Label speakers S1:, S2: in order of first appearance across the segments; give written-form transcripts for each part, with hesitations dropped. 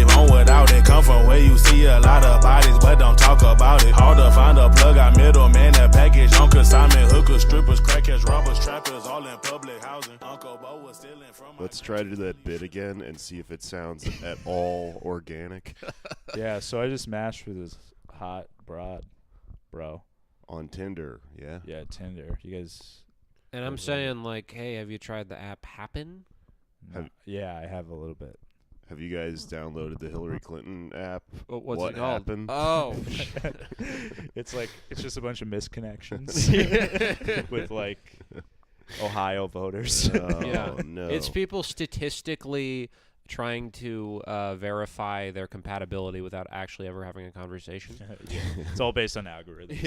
S1: live on without it. Come from where you see a lot of bodies, but don't talk about it. Hard to find a plug, I middleman, that package on consignment. Hookers, strippers, crackheads, robbers, trappers, all in public housing. Uncle Bo was stealing from my...
S2: Let's try to do that bit again and see if it sounds at all organic.
S3: Yeah, so I just matched with this hot broad, bro.
S2: On Tinder, yeah?
S3: Yeah, Tinder. You guys...
S4: And I'm saying, like, hey, have you tried the app Happen?
S3: Yeah, I have a little bit.
S2: Have you guys downloaded the Hillary Clinton app?
S4: What's
S2: What
S4: it called?
S2: happened?
S4: Oh.
S3: It's just a bunch of misconnections with, like, Ohio voters.
S2: Oh,
S4: Yeah.
S2: no.
S4: It's people statistically trying to verify their compatibility without actually ever having a conversation.
S3: Yeah. It's all based on algorithms.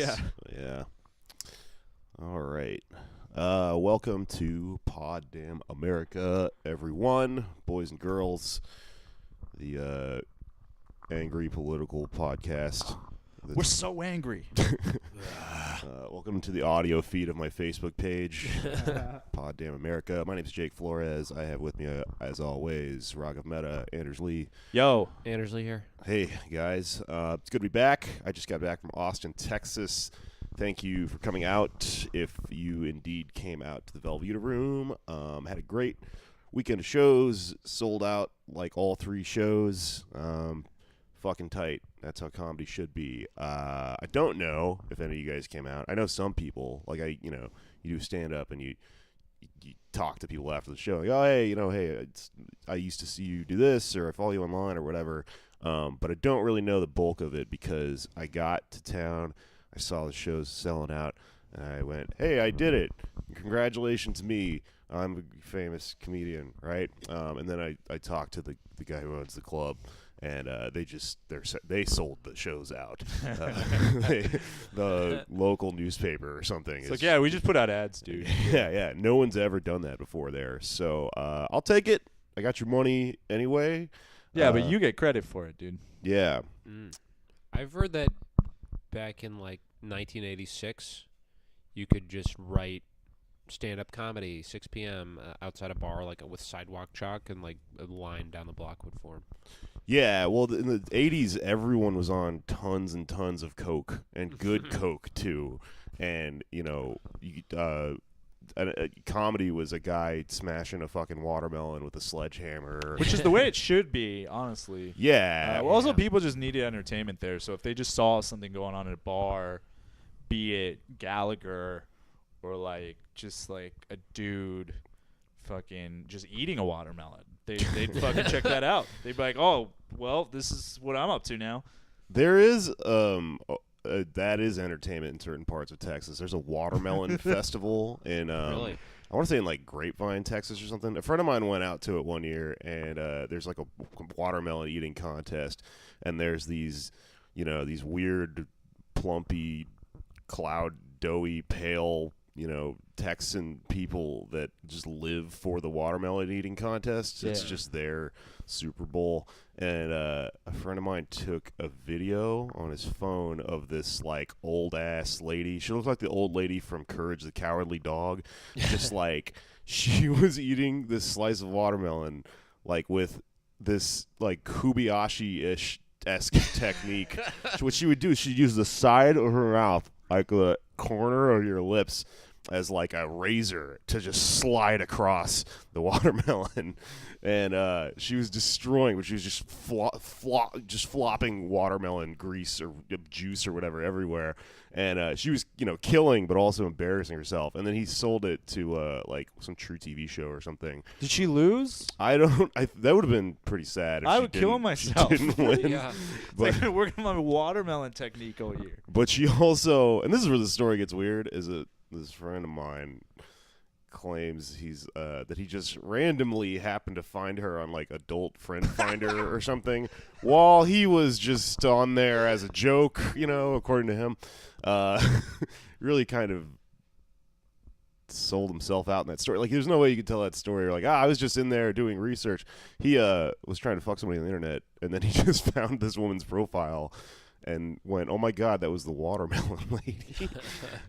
S2: Yeah. All right. Welcome to Pod Damn America, everyone, boys and girls. The angry political podcast.
S3: We're so angry.
S2: Welcome to the audio feed of my Facebook page, Pod Damn America. My name is Jake Flores. I have with me, as always, Raghav Mehta, Anders Lee.
S3: Yo.
S4: Anders Lee here.
S2: Hey, guys. It's good to be back. I just got back from Austin, Texas. Thank you for coming out. If you indeed came out to the Velveeta Room, had a great weekend of shows. Sold out like all 3 shows. Fucking tight. That's how comedy should be. I don't know if any of you guys came out. I know some people. Like you do stand up and you talk to people after the show. Like, oh, hey, I used to see you do this, or I follow you online, or whatever. But I don't really know the bulk of it because I got to town. I saw the shows selling out, and I went, hey, I did it. Congratulations me. I'm a famous comedian, right? And then I talked to the guy who owns the club, and they sold the shows out. The local newspaper or something.
S3: It's like, yeah, we just put out ads, dude.
S2: Yeah. No one's ever done that before there. So I'll take it. I got your money anyway.
S3: Yeah, but you get credit for it, dude.
S2: Yeah.
S4: I've heard that back in like 1986, you could just write stand-up comedy 6 p.m. Outside a bar, like with sidewalk chalk, and like a line down the block would form.
S2: Yeah, well, in the 80s, everyone was on tons and tons of coke, and good coke too. And comedy was a guy smashing a fucking watermelon with a sledgehammer,
S3: which is the way it should be, honestly.
S2: Yeah.
S3: Also, people just needed entertainment there. So if they just saw something going on at a bar, be it Gallagher or like just like a dude fucking just eating a watermelon, they'd fucking check that out. They'd be like, oh, well, this is what I'm up to now.
S2: There is that is entertainment in certain parts of Texas. There's a watermelon festival in
S4: Really?
S2: I want to say in like Grapevine, Texas or something. A friend of mine went out to it one year, and there's like a watermelon eating contest, and there's these weird plumpy cloud doughy pale Texan people that just live for the watermelon eating contest. It's just their Super Bowl. And a friend of mine took a video on his phone of this like old ass lady. She looked like the old lady from Courage the Cowardly Dog. Just like she was eating this slice of watermelon like with this like Kobayashi-ish esque technique. So what she would do is she'd use the side of her mouth, like the corner of your lips, as like a razor to just slide across the watermelon. And she was destroying, but she was just flopping watermelon grease or juice or whatever everywhere. And she was, killing, but also embarrassing herself. And then he sold it to like some True TV show or something.
S3: Did she lose?
S2: That would have been pretty sad. If
S3: I
S2: she
S3: would kill myself.
S2: She didn't win.
S4: Yeah.
S2: But,
S3: I've been working on my watermelon technique all year.
S2: but she also, and this is where the story gets weird, is this friend of mine claims that he just randomly happened to find her on like Adult Friend Finder or something while he was just on there as a joke, according to him. Really kind of sold himself out in that story. Like, there's no way you could tell that story. Like, I was just in there doing research. He was trying to fuck somebody on the internet, and then he just found this woman's profile and went, oh my God, that was the watermelon lady.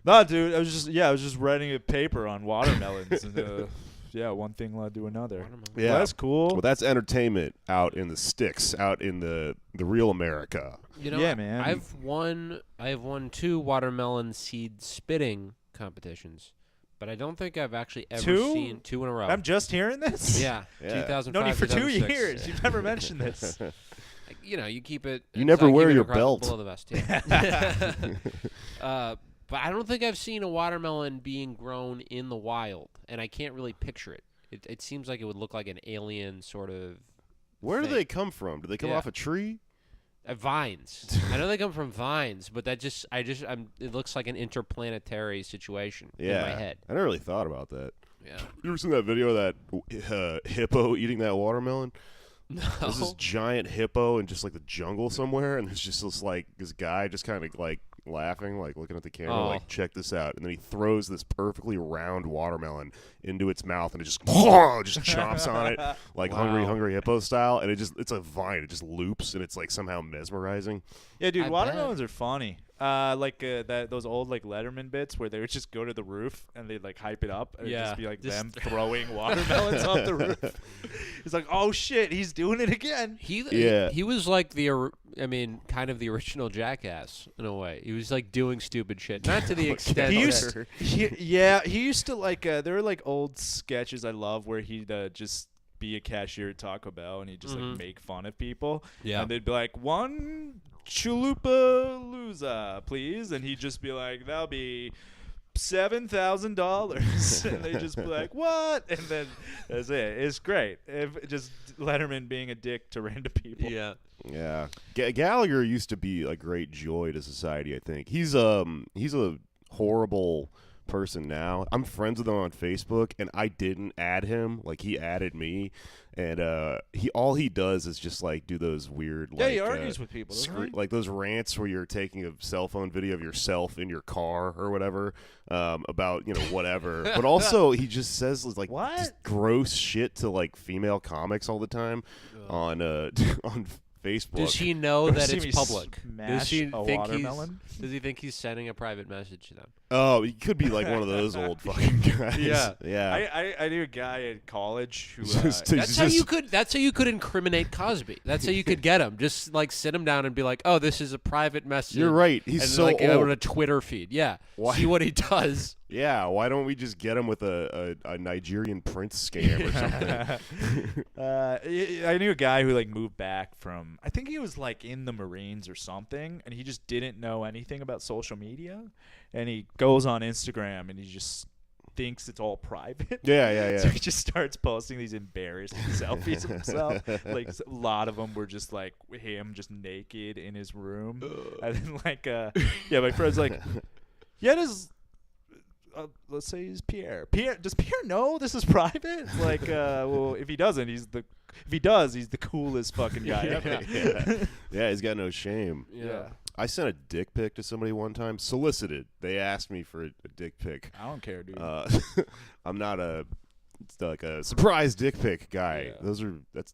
S3: Nah, dude, I was just writing a paper on watermelons and yeah, one thing led to another.
S4: Watermelon.
S2: Yeah.
S3: Well, that's cool.
S2: Well, that's entertainment out in the sticks, out in the real America.
S4: You know,
S3: Yeah, man.
S4: I have won 2 watermelon seed spitting competitions, but I don't think I've actually ever
S3: Two?
S4: seen 2 in a row.
S3: I'm just hearing this.
S4: yeah,
S2: Yeah.
S4: 2005.
S3: Known you for 2
S4: 2006.
S3: years. You've never mentioned this.
S4: You know, you keep it.
S2: You
S4: it's
S2: never
S4: like
S2: wear
S4: keeping it
S2: your
S4: across-
S2: belt.
S4: below the vest. Yeah. But I don't think I've seen a watermelon being grown in the wild, and I can't really picture it. It seems like it would look like an alien sort of
S2: Where do
S4: thing.
S2: they come from? Do they come
S4: Yeah.
S2: off a tree?
S4: Vines. I know they come from vines, but it looks like an interplanetary situation
S2: Yeah.
S4: in my head.
S2: I never really thought about that.
S4: Yeah.
S2: You ever seen that video of that hippo eating that watermelon?
S4: No.
S2: There's this giant hippo in just like the jungle somewhere, and there's just this guy just kind of like laughing, like looking at the camera,
S4: Oh.
S2: like, check this out. And then he throws this perfectly round watermelon into its mouth, and it just chomps on it like
S4: Wow.
S2: hungry hippo style. And it's a vine. It just loops, and it's like somehow mesmerizing.
S3: Yeah, dude,
S4: I
S3: watermelons are funny. Those old like Letterman bits where they would just go to the roof and they'd like hype it up and it'd
S4: Yeah.
S3: just be like
S4: Just-
S3: them throwing watermelons off the roof. It's like, oh shit, he's doing it again.
S4: He was like kind of the original Jackass in a way. He was like doing stupid shit, not to the extent.
S3: He
S4: that-
S3: used, he used to like. There were like old sketches I love where he'd just be a cashier at Taco Bell and he'd just like make fun of people.
S4: Yeah.
S3: And they'd be like, 1 Chalupa-loza, please, and he'd just be like, that'll be $7,000, and they just be like, what? And then that's it. It's great. Just Letterman being a dick to random people.
S4: Yeah.
S2: Yeah, Gallagher used to be a great joy to society. I think he's a horrible person now. I'm friends with him on Facebook, and I didn't add him. Like, he added me, and all he does is just like do those weird
S3: Yeah,
S2: like
S3: he argues with people, doesn't he?
S2: like those rants where you're taking a cell phone video of yourself in your car or whatever, about whatever. But also he just says like
S3: What?
S2: just gross shit to like female comics all the time on on Facebook.
S4: Does he know that
S3: See
S4: it's
S3: me
S4: Does
S3: smash
S4: he
S3: a
S4: think
S3: watermelon?
S4: Does he think he's sending a private message to them?
S2: Oh, he could be like one of those old fucking guys.
S4: Yeah.
S2: Yeah.
S3: I knew a guy at college who
S2: Just-
S4: That's how you could. That's how you could incriminate Cosby. That's how you could get him. Just like sit him down and be like, "Oh, this is a private message."
S2: You're right. He's
S4: and
S2: so
S4: like
S2: old.
S4: on a Twitter feed. Yeah.
S2: Why-
S4: See what he does.
S2: Yeah, why don't we just get him with a Nigerian prince scam or something?
S3: I knew a guy who like moved back from, I think he was like in the Marines or something, and he just didn't know anything about social media, and he goes on Instagram and he just thinks it's all private.
S2: Yeah.
S3: So he just starts posting these embarrassing selfies of himself. Like a lot of them were just like him just naked in his room, and then like my friend's like, yeah, does. Let's say he's Pierre. Does Pierre know this is private? It's like, well, if he doesn't, he's the coolest fucking guy ever.
S2: Yeah, he's got no shame.
S3: Yeah.
S2: I sent a dick pic to somebody one time, solicited. They asked me for a dick pic.
S3: I don't care, dude.
S2: I'm not it's like a surprise dick pic guy.
S3: Yeah.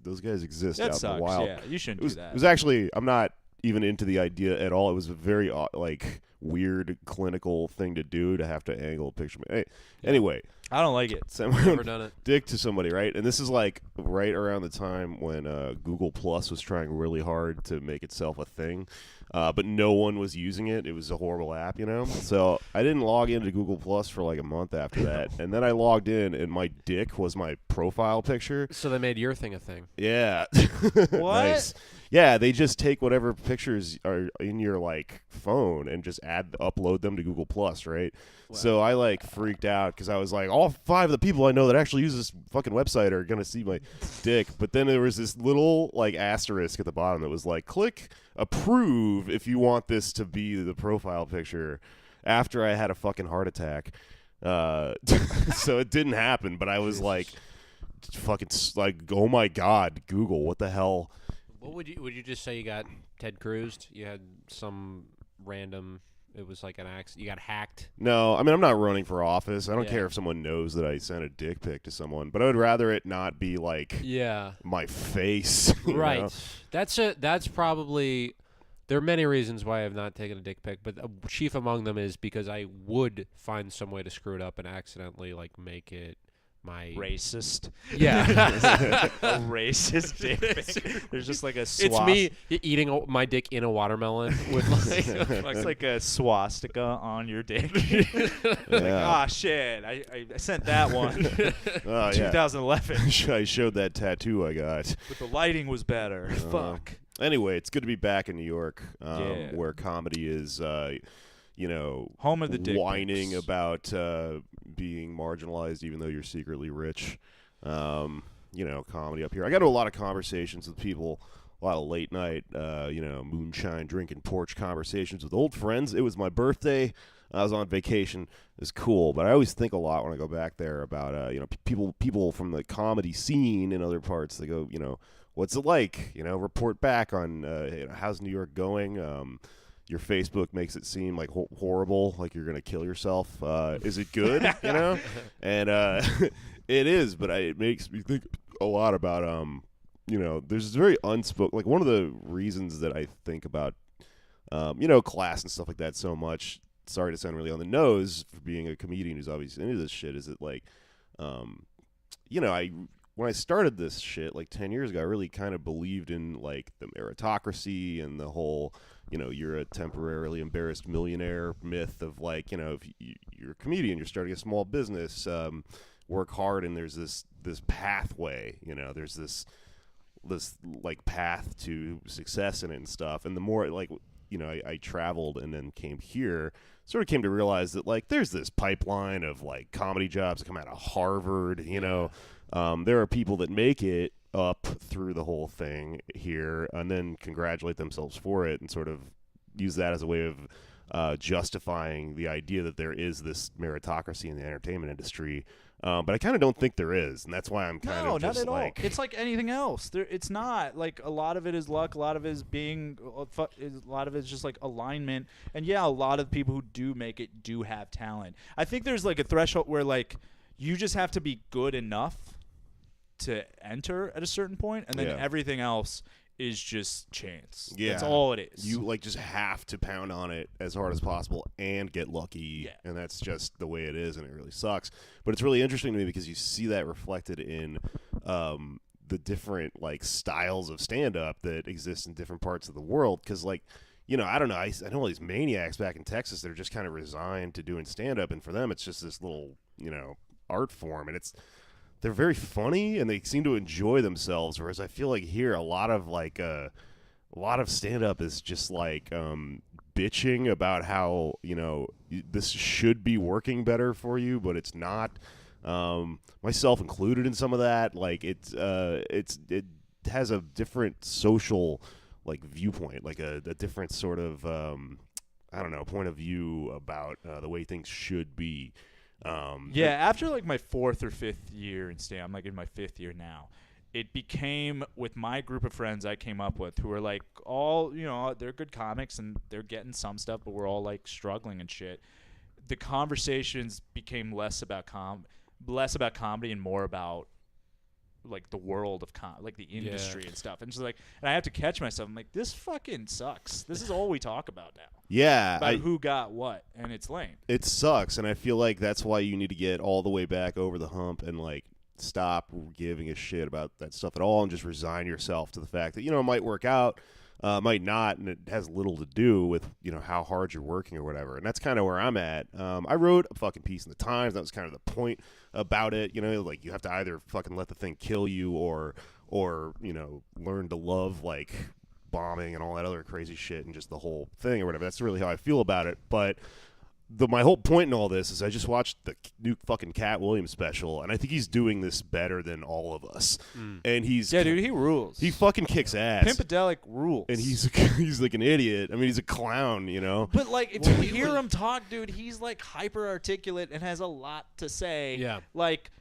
S2: Those guys exist
S3: That
S2: out
S3: sucks.
S2: in the wild.
S3: Yeah, you shouldn't
S2: It was,
S3: do that.
S2: it was actually, I'm not even into the idea at all. It was a very like weird clinical thing to do to have to angle a picture. Hey, anyway,
S3: I don't like it.
S2: sent my
S4: Never done it.
S2: dick to somebody, right? And this is like right around the time when Google Plus was trying really hard to make itself a thing, but no one was using it. It was a horrible app, So I didn't log into Google Plus for like a month after that, and then I logged in, and my dick was my profile picture.
S4: So they made your thing a thing.
S2: Yeah.
S3: What?
S2: Nice. Yeah, they just take whatever pictures are in your like phone and just upload them to Google Plus, right? Wow. So I like freaked out because I was like, all 5 of the people I know that actually use this fucking website are gonna see my dick. But then there was this little like asterisk at the bottom that was like, click approve if you want this to be the profile picture. After I had a fucking heart attack, so it didn't happen. But I was like, fucking like, oh my god, Google, what the hell?
S4: What would you just say you got Ted Cruz'd? You had some random. It was like an accident. You got hacked.
S2: No, I mean, I'm not running for office. I don't
S4: Yeah.
S2: care if someone knows that I sent a dick pic to someone, but I would rather it not be like
S4: Yeah.
S2: my face. you
S4: Right.
S2: know?
S4: That's probably. There are many reasons why I have not taken a dick pic, but chief among them is because I would find some way to screw it up and accidentally like make it my
S3: Racist.
S4: yeah.
S3: A racist dick pic. There's just like a
S4: It's me eating my dick in a watermelon with like
S3: It's like a swastika on your dick.
S2: Yeah.
S3: Shit. I sent that one.
S2: Oh, yeah.
S3: 2011.
S2: I showed that tattoo I got.
S3: But the lighting was better. Fuck.
S2: Anyway, it's good to be back in New York,
S3: Yeah.
S2: where comedy is,
S3: Home of the dick
S2: whining
S3: pics.
S2: about being marginalized, even though you're secretly rich. Comedy up here. I got to a lot of conversations with people, a lot of late night, moonshine drinking porch conversations with old friends. It was my birthday. I was on vacation. It was cool, but I always think a lot when I go back there about people from the comedy scene in other parts. They go, what's it like? Report back on how's New York going. Your Facebook makes it seem like horrible, like you're gonna kill yourself. Is it good? And it is, but it makes me think a lot about there's this very unspoken, like one of the reasons that I think about class and stuff like that so much. Sorry to sound really on the nose for being a comedian who's obviously into this shit. Is it like, when I started this shit like 10 years ago, I really kind of believed in like the meritocracy and the whole, you're a temporarily embarrassed millionaire myth of like, if you're a comedian, you're starting a small business, work hard, and there's this pathway, there's this like path to success in it and stuff. And the more like, I traveled and then came here, sort of came to realize that like there's this pipeline of like comedy jobs that come out of Harvard, there are people that make it up through the whole thing here and then congratulate themselves for it and sort of use that as a way of justifying the idea that there is this meritocracy in the entertainment industry. But I kind of don't think there is, and that's why I'm kind of just
S3: not at
S2: like...
S3: all. It's like anything else. It's not. Like, a lot of it is luck. A lot of it is a lot of it is just, like, alignment. And, yeah, a lot of people who do make it do have talent. I think there's, like, a threshold where, like, you just have to be good enough to enter at a certain point, and then everything else is just chance.
S2: Yeah.
S3: That's all it is.
S2: You like just have to pound on it as hard as possible and get lucky, and that's just the way it is, and it really sucks. But it's really interesting to me because you see that reflected in the different like styles of stand-up that exist in different parts of the world. Because like, I don't know, I know all these maniacs back in Texas that are just kind of resigned to doing stand-up, and for them it's just this little art form, and they're very funny and they seem to enjoy themselves. Whereas I feel like here a lot of stand-up is just like bitching about how this should be working better for you, but it's not. Myself included in some of that. Like it has a different social like viewpoint, like a different sort of point of view about the way things should be.
S3: After like my 4th or 5th year in stand, I'm like in my 5th year now. It became with my group of friends I came up with who are like all, they're good comics and they're getting some stuff, but we're all like struggling and shit. The conversations became less about comedy and more about like the world of like the industry and stuff. And just like, and I have to catch myself. I'm like, this fucking sucks. This is all we talk about now.
S2: Yeah.
S3: About who got what, and it's lame.
S2: It sucks, and I feel like that's why you need to get all the way back over the hump and like stop giving a shit about that stuff at all and just resign yourself to the fact that, it might work out, might not, and it has little to do with, how hard you're working or whatever. And that's kind of where I'm at. I wrote a fucking piece in the Times. That was kind of the point about it. Like you have to either fucking let the thing kill you or learn to love like bombing and all that other crazy shit and just the whole thing or whatever. That's really how I feel about it. But my whole point in all this is I just watched the new fucking Cat Williams special, and I think he's doing this better than all of us. And he's
S3: dude, he rules.
S2: He fucking kicks ass.
S3: Pimpedelic rules.
S2: And he's like an idiot. I mean, he's a clown,
S3: But like, if you hear him talk, dude, he's like hyper articulate and has a lot to say.
S4: Yeah.
S3: Like,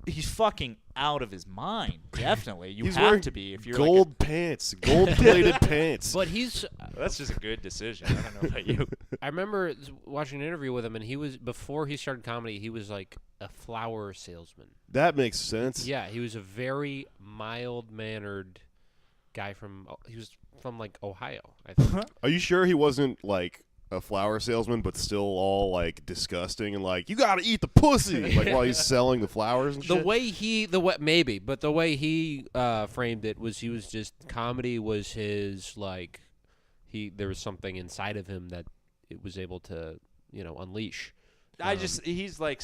S3: he's fucking out of his mind. Definitely, you
S2: he's
S3: have to be if you're
S2: gold pants, gold-plated pants.
S4: But he's
S3: that's just a good decision. I don't know about you.
S4: I remember watching an interview with him, and he was, before he started comedy, he was like a flower salesman.
S2: That makes sense.
S4: Yeah, he was a very mild-mannered guy he was from like Ohio, I think.
S2: Are you sure he wasn't like a flower salesman, but still all like disgusting and like you gotta eat the pussy, like while he's selling the flowers and shit.
S4: The way he framed it was he was just comedy was his like there was something inside of him that it was able to unleash.
S3: He's like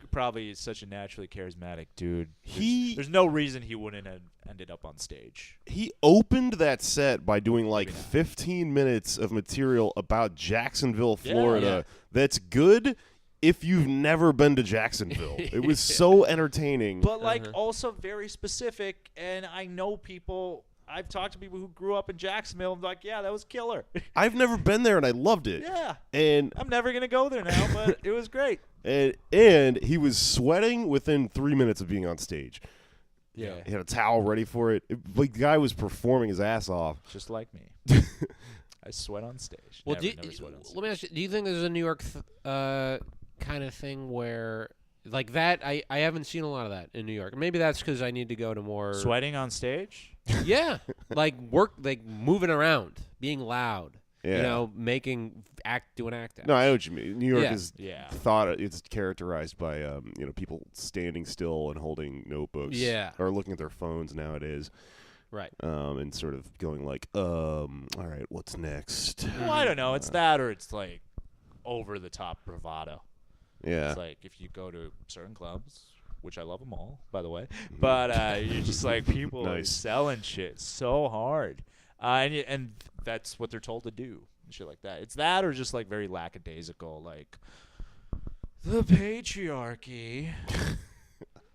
S3: probably such a naturally charismatic dude. There's no reason he wouldn't have ended up on stage.
S2: He opened that set by doing like 15 minutes of material about Jacksonville, Florida.
S3: Yeah.
S2: That's good if you've never been to Jacksonville. It was so entertaining.
S3: But like also very specific, and I know people. I've talked to people who grew up in Jacksonville and like, yeah, that was killer.
S2: I've never been there and I loved it.
S3: Yeah.
S2: And
S3: I'm never going to go there now, but it was great.
S2: And he was sweating within 3 minutes of being on stage.
S3: Yeah.
S2: He had a towel ready for it. Like the guy was performing his ass off.
S3: Just like me. I sweat on stage.
S4: Well,
S3: never sweat on stage.
S4: let me ask you, do you think there's a New York kind of thing where like that? I haven't seen a lot of that in New York. Maybe that's because I need to go to more
S3: Sweating on stage?
S4: Yeah, like moving around, being loud.
S2: Yeah.
S4: Doing act outs.
S2: No, I know what you mean. New York
S4: Yeah.
S2: is
S3: Yeah.
S2: it's characterized by people standing still and holding notebooks.
S4: Yeah.
S2: Or looking at their phones nowadays.
S4: Right.
S2: And sort of going like, all right, what's next?
S3: Well, I don't know. It's that or it's like over the top bravado.
S2: Yeah.
S3: It's like if you go to certain clubs, which I love them all, by the way, but you're just like people are
S2: Nice.
S3: selling shit so hard, and that's what they're told to do, and shit like that. It's that or just like very lackadaisical, like the patriarchy.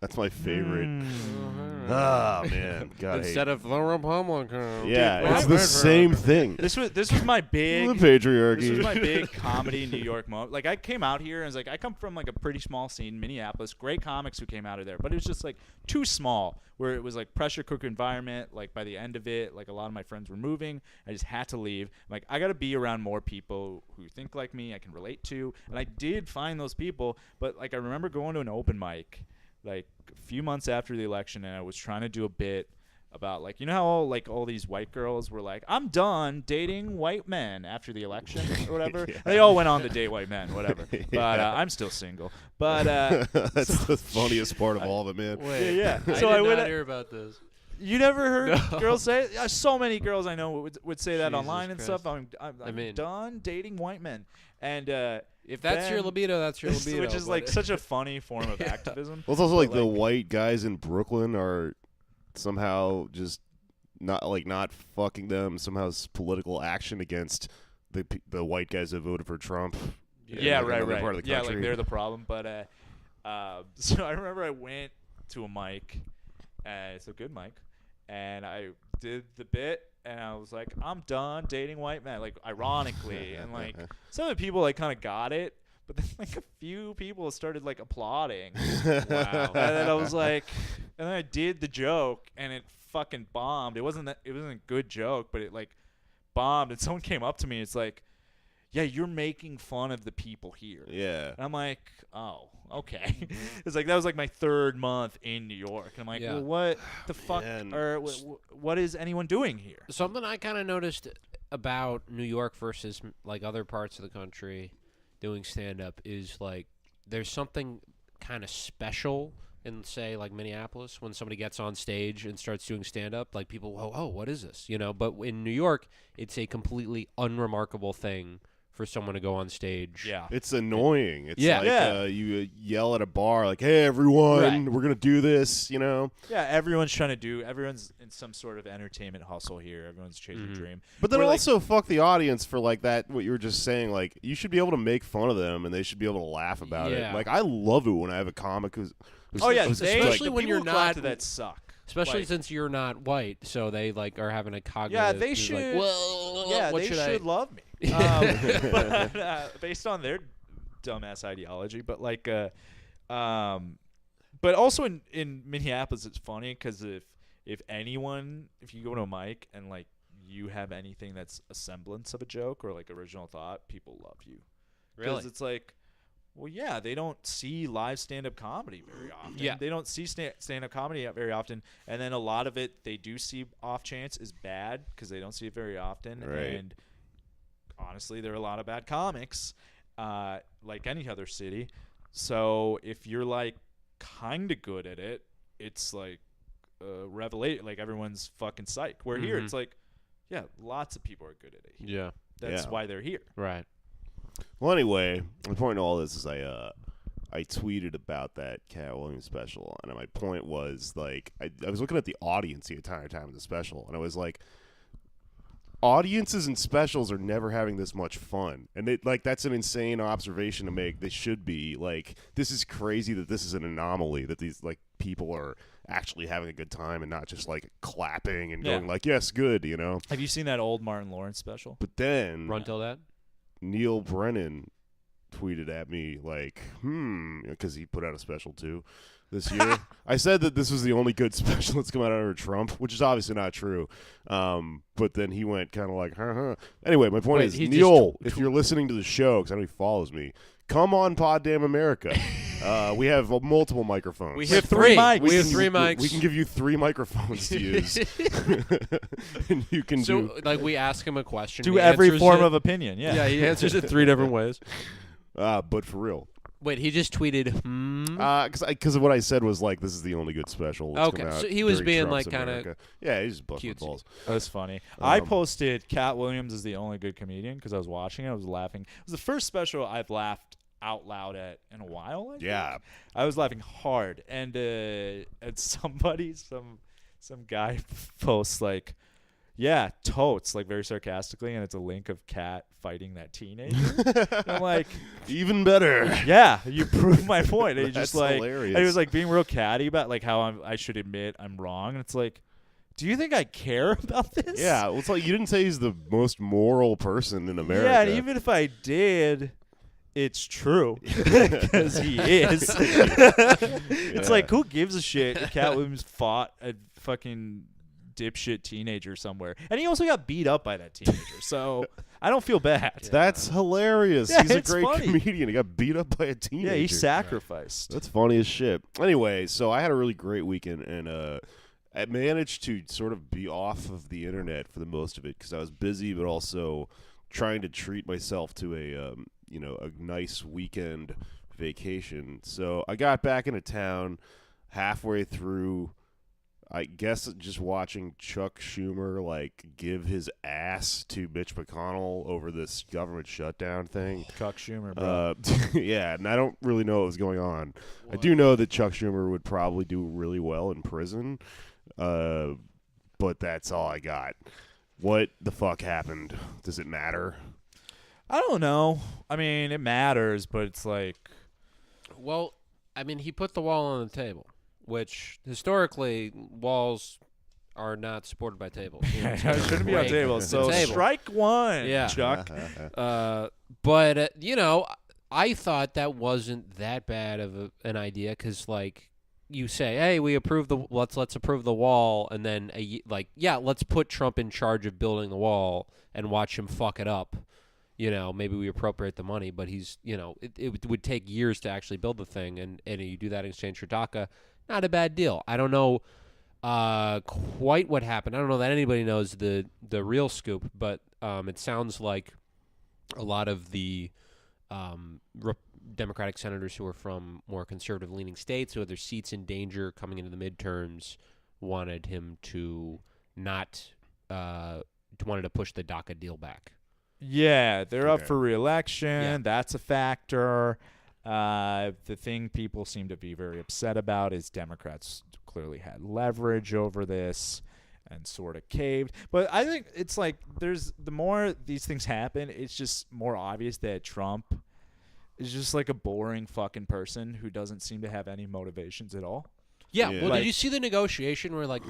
S2: That's my favorite.
S3: Mm.
S2: Ah, man. God,
S4: Instead of the Republican.
S2: yeah, it's the same thing.
S3: This was my big
S2: The patriarchy.
S3: This was my big comedy New York moment. Like, I came out here and was like, I come from like a pretty small scene, Minneapolis. Great comics who came out of there, but it was just like too small. Where it was like pressure cooker environment. Like by the end of it, like a lot of my friends were moving. I just had to leave. I'm like, I got to be around more people who think like me, I can relate to, and I did find those people. But like, I remember going to an open mic like a few months after the election, and I was trying to do a bit about like, you know how all these white girls were like, I'm done dating white men after the election or whatever.
S2: Yeah.
S3: They all went on to date white men, whatever. But
S2: Yeah.
S3: I'm still single. But
S2: that's the funniest part of all of it, man.
S4: Wait,
S3: yeah.
S4: I
S3: So
S4: did
S3: I would
S4: not hear about this.
S3: You never heard
S4: No.
S3: girls say it? So many girls I know would say that
S4: Jesus
S3: online and
S4: Christ.
S3: stuff. I'm done dating white men. And
S4: If that's your
S3: then-
S4: libido, that's your libido.
S3: which is
S4: but
S3: like such a funny form of activism.
S2: Well, it's also like
S3: But,
S2: the white guys in Brooklyn are somehow just not fucking them. Somehow it's political action against the white guys that voted for Trump.
S3: Yeah,
S2: in, like,
S3: right,
S2: another
S3: right.
S2: part of the
S3: Yeah,
S2: country.
S3: like they're the problem. But so I remember I went to a mic, it's a good mic, and I did the bit, and I was like, I'm done dating white men, like ironically, and like some of the people like kind of got it, but then like a few people started like applauding.
S4: wow.
S3: And then I was like, and then I did the joke, and it fucking bombed. It wasn't a good joke, but it like bombed. And someone came up to me. It's like, yeah, you're making fun of the people here.
S2: Yeah.
S3: And I'm like, oh, okay. It's like that was like my third month in New York, and I'm like,
S4: Yeah.
S3: well, what the fuck,
S2: Man.
S3: or what is anyone doing here?
S4: Something I kind of noticed about New York versus like other parts of the country doing stand-up is like there's something kind of special in, say, like Minneapolis when somebody gets on stage and starts doing stand-up. Like people, oh, what is this? You know, but in New York, it's a completely unremarkable thing for someone to go on stage.
S3: Yeah.
S2: It's annoying. It's
S4: Yeah.
S2: like
S3: Yeah.
S2: you yell at a bar like, "Hey, everyone,
S3: Right.
S2: we're gonna do this," you know.
S3: Yeah, everyone's in some sort of entertainment hustle here. Everyone's chasing a dream.
S2: But then
S3: We're, like-
S2: also fuck the audience for like that. What you were just saying, like you should be able to make fun of them and they should be able to laugh about
S4: Yeah.
S2: it. Like I love it when I have a comic who's
S3: Oh yeah,
S2: who's
S3: they,
S4: especially
S3: the
S4: when
S3: people
S4: you're
S3: who clap
S4: not-
S3: to that suck.
S4: Especially
S3: Like,
S4: since you're not white, so they like are having a cognitive.
S3: Yeah, they
S4: like,
S3: should-
S4: well,
S3: yeah,
S4: what
S3: they
S4: should
S3: should
S4: I?
S3: love me. But, based on their dumbass ideology, but like, but also in Minneapolis, it's funny because if you go to a mic and like you have anything that's a semblance of a joke or like original thought, people love you.
S4: Really?
S3: Because it's like, well, yeah, they don't see live stand-up comedy very often.
S4: Yeah.
S3: They don't see stand-up comedy very often, and then a lot of it they do see off chance is bad because they don't see it very often.
S2: Right.
S3: And honestly, there are a lot of bad comics, like any other city. So if you're like kind of good at it, it's like revelation. Like everyone's fucking psyched. Where here, it's like, yeah, lots of people are good at it.
S4: Yeah.
S3: That's why they're here.
S4: Right.
S2: Well, anyway, the point of all this is I tweeted about that Cat Williams special, and my point was, like, I was looking at the audience the entire time of the special, and I was like, audiences and specials are never having this much fun. And that's an insane observation to make. They should be. Like, this is crazy that this is an anomaly, that these, like, people are actually having a good time and not just, like, clapping and going like, yes, good, you know?
S3: Have you seen that old Martin Lawrence special?
S2: But then
S4: Run till that?
S2: Neil Brennan tweeted at me like, because he put out a special too this year. I said that this was the only good special that's come out under Trump, which is obviously not true. But then he went kind of like, huh. Anyway, my point is, Neil, if you're listening to the show, because I know he follows me, come on Pod Damn America. We have multiple microphones.
S4: We have three mics.
S2: We have 3 mics. We can give you 3 microphones to use. And you can
S4: like, we ask him a question.
S3: Do every form of opinion, yeah.
S4: Yeah, he answers it 3 different ways.
S2: But for real.
S4: Wait, he just tweeted,
S2: Because of what I said was, like, this is the only good special that's come out
S4: so he was being,
S2: Trump's
S4: like, kind of
S2: yeah, he's just busting balls.
S3: That's funny. I posted Cat Williams is the only good comedian because I was watching it. I was laughing. It was the first special I've laughed out loud at in a while. I think. I was laughing hard. And somebody, some guy posts, like, yeah, totes, like, very sarcastically, and it's a link of Cat fighting that teenager. I'm like,
S2: even better.
S3: Yeah, you proved my point. And
S2: That's
S3: just like,
S2: hilarious.
S3: and he was like being real catty about like how I should admit I'm wrong, and it's like, do you think I care about this?
S2: Yeah, well, it's like you didn't say he's the most moral person in America.
S3: Yeah, and even if I did, it's true because he is. It's like, who gives a shit? Cat Williams fought a fucking dipshit teenager somewhere, and he also got beat up by that teenager, so I don't feel bad.
S2: That's hilarious.
S3: Yeah,
S2: He's a
S3: it's
S2: great
S3: funny.
S2: comedian. He got beat up by a teenager.
S3: Yeah, he sacrificed.
S2: That's funny as shit. Anyway, so I had a really great weekend, and I managed to sort of be off of the internet for the most of it because I was busy, but also trying to treat myself to a nice weekend vacation. So I got back into town halfway through, I guess, just watching Chuck Schumer, like, give his ass to Mitch McConnell over this government shutdown thing.
S3: Chuck Schumer, bro.
S2: Yeah, and I don't really know what was going on. What? I do know that Chuck Schumer would probably do really well in prison, but that's all I got. What the fuck happened? Does it matter?
S3: I don't know. I mean, it matters, but it's like...
S4: Well, I mean, he put the wall on the table, which historically walls are not supported by tables.
S3: It shouldn't be on tables. So strike one, Chuck.
S4: But I thought that wasn't that bad of an idea because, like, you say, hey, we approve let's approve the wall, and then let's put Trump in charge of building the wall and watch him fuck it up. Maybe we appropriate the money, but he's, it would take years to actually build the thing, and you do that in exchange for DACA. Not a bad deal. I don't know quite what happened. I don't know that anybody knows the real scoop, but it sounds like a lot of the Democratic senators who are from more conservative-leaning states who had their seats in danger coming into the midterms wanted him to wanted to push the DACA deal back.
S3: Yeah, they're up for re-election. Yeah. That's a factor. The thing people seem to be very upset about is Democrats clearly had leverage over this and sort of caved. But I think it's like the more these things happen, it's just more obvious that Trump is just like a boring fucking person who doesn't seem to have any motivations at all.
S4: Yeah. Well, did you see the negotiation where, like,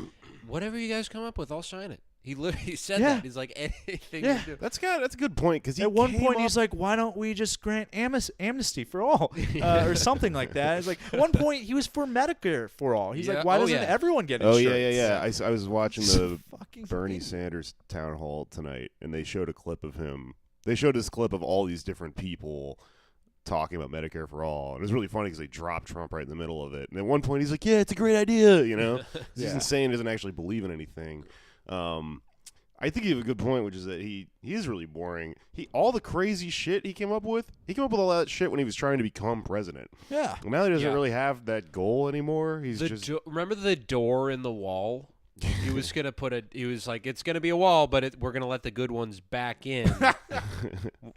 S4: whatever you guys come up with, I'll sign it? He literally said that. He's like, anything you do.
S2: That's a good point. Because
S3: at one point he's like, why don't we just grant amnesty for all? Or something like that. It's like, at one point he was for Medicare for all. He's like, why doesn't everyone get insurance?
S2: Oh, yeah. I was watching the Bernie Sanders town hall tonight, and they showed a clip of him. They showed this clip of all these different people talking about Medicare for all. And it was really funny because they dropped Trump right in the middle of it. And at one point he's like, yeah, it's a great idea, He's insane. He doesn't actually believe in anything. I think you have a good point, which is that he is really boring. All the crazy shit he came up with all that shit when he was trying to become president.
S5: Yeah.
S2: Well, now he doesn't really have that goal anymore. He's just
S4: remember the door in the wall? He was gonna he was like, it's gonna be a wall, but we're gonna let the good ones back in,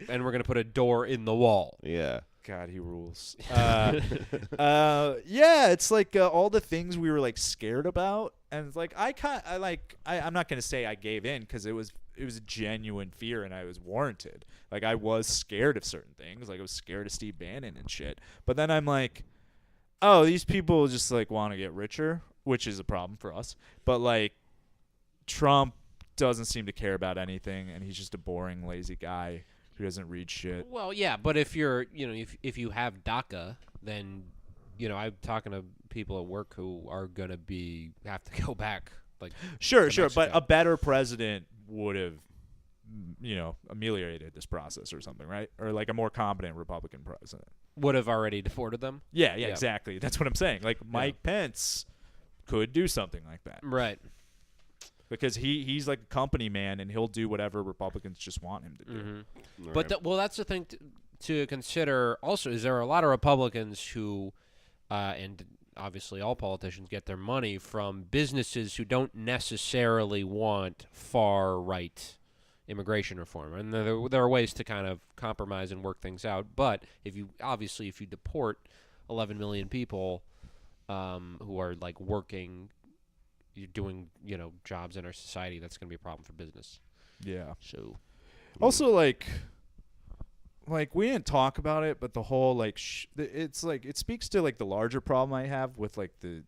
S4: and we're gonna put a door in the wall.
S2: yeah.
S3: God, he rules.
S5: Yeah, it's like all the things we were like scared about, and it's like I'm not gonna say I gave in because it was a genuine fear and I was warranted. Like I was scared of certain things, like I was scared of Steve Bannon and shit. But then I'm like, oh, these people just like want to get richer, which is a problem for us. But like Trump doesn't seem to care about anything, and he's just a boring, lazy guy who doesn't read shit.
S4: Well, yeah, but if you're, if you have DACA, then, I'm talking to people at work who are gonna have to go back. Like,
S5: Sure,
S4: to Mexico.
S5: but a better president would have, ameliorated this process or something, right? Or like a more competent Republican president
S4: Would have already deported them.
S5: Yeah, exactly. That's what I'm saying. Like Mike Pence could do something like that,
S4: Right.
S5: because he's like a company man and he'll do whatever Republicans just want him to do.
S4: Mm-hmm. But that's the thing to consider. Also, is there are a lot of Republicans who, and obviously all politicians get their money from businesses who don't necessarily want far right immigration reform, and there are ways to kind of compromise and work things out. But if you deport 11 million people who are like working, you're doing jobs in our society, that's going to be a problem for business.
S5: Yeah.
S4: So
S5: Also, like we didn't talk about it, but the whole it's like it speaks to like the larger problem I have with like the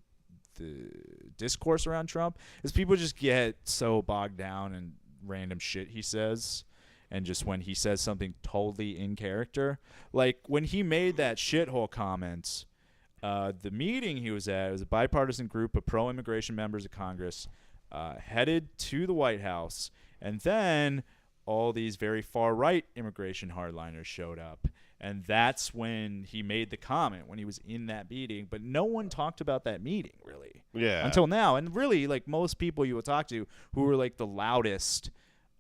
S5: discourse around Trump is people just get so bogged down in random shit he says, and just when he says something totally in character, like when he made that shithole comment. The meeting he was at, it was a bipartisan group of pro-immigration members of Congress headed to the White House, and then all these very far-right immigration hardliners showed up, and that's when he made the comment, when he was in that meeting. But no one talked about that meeting, really, until now. And really, like most people you would talk to who were like the loudest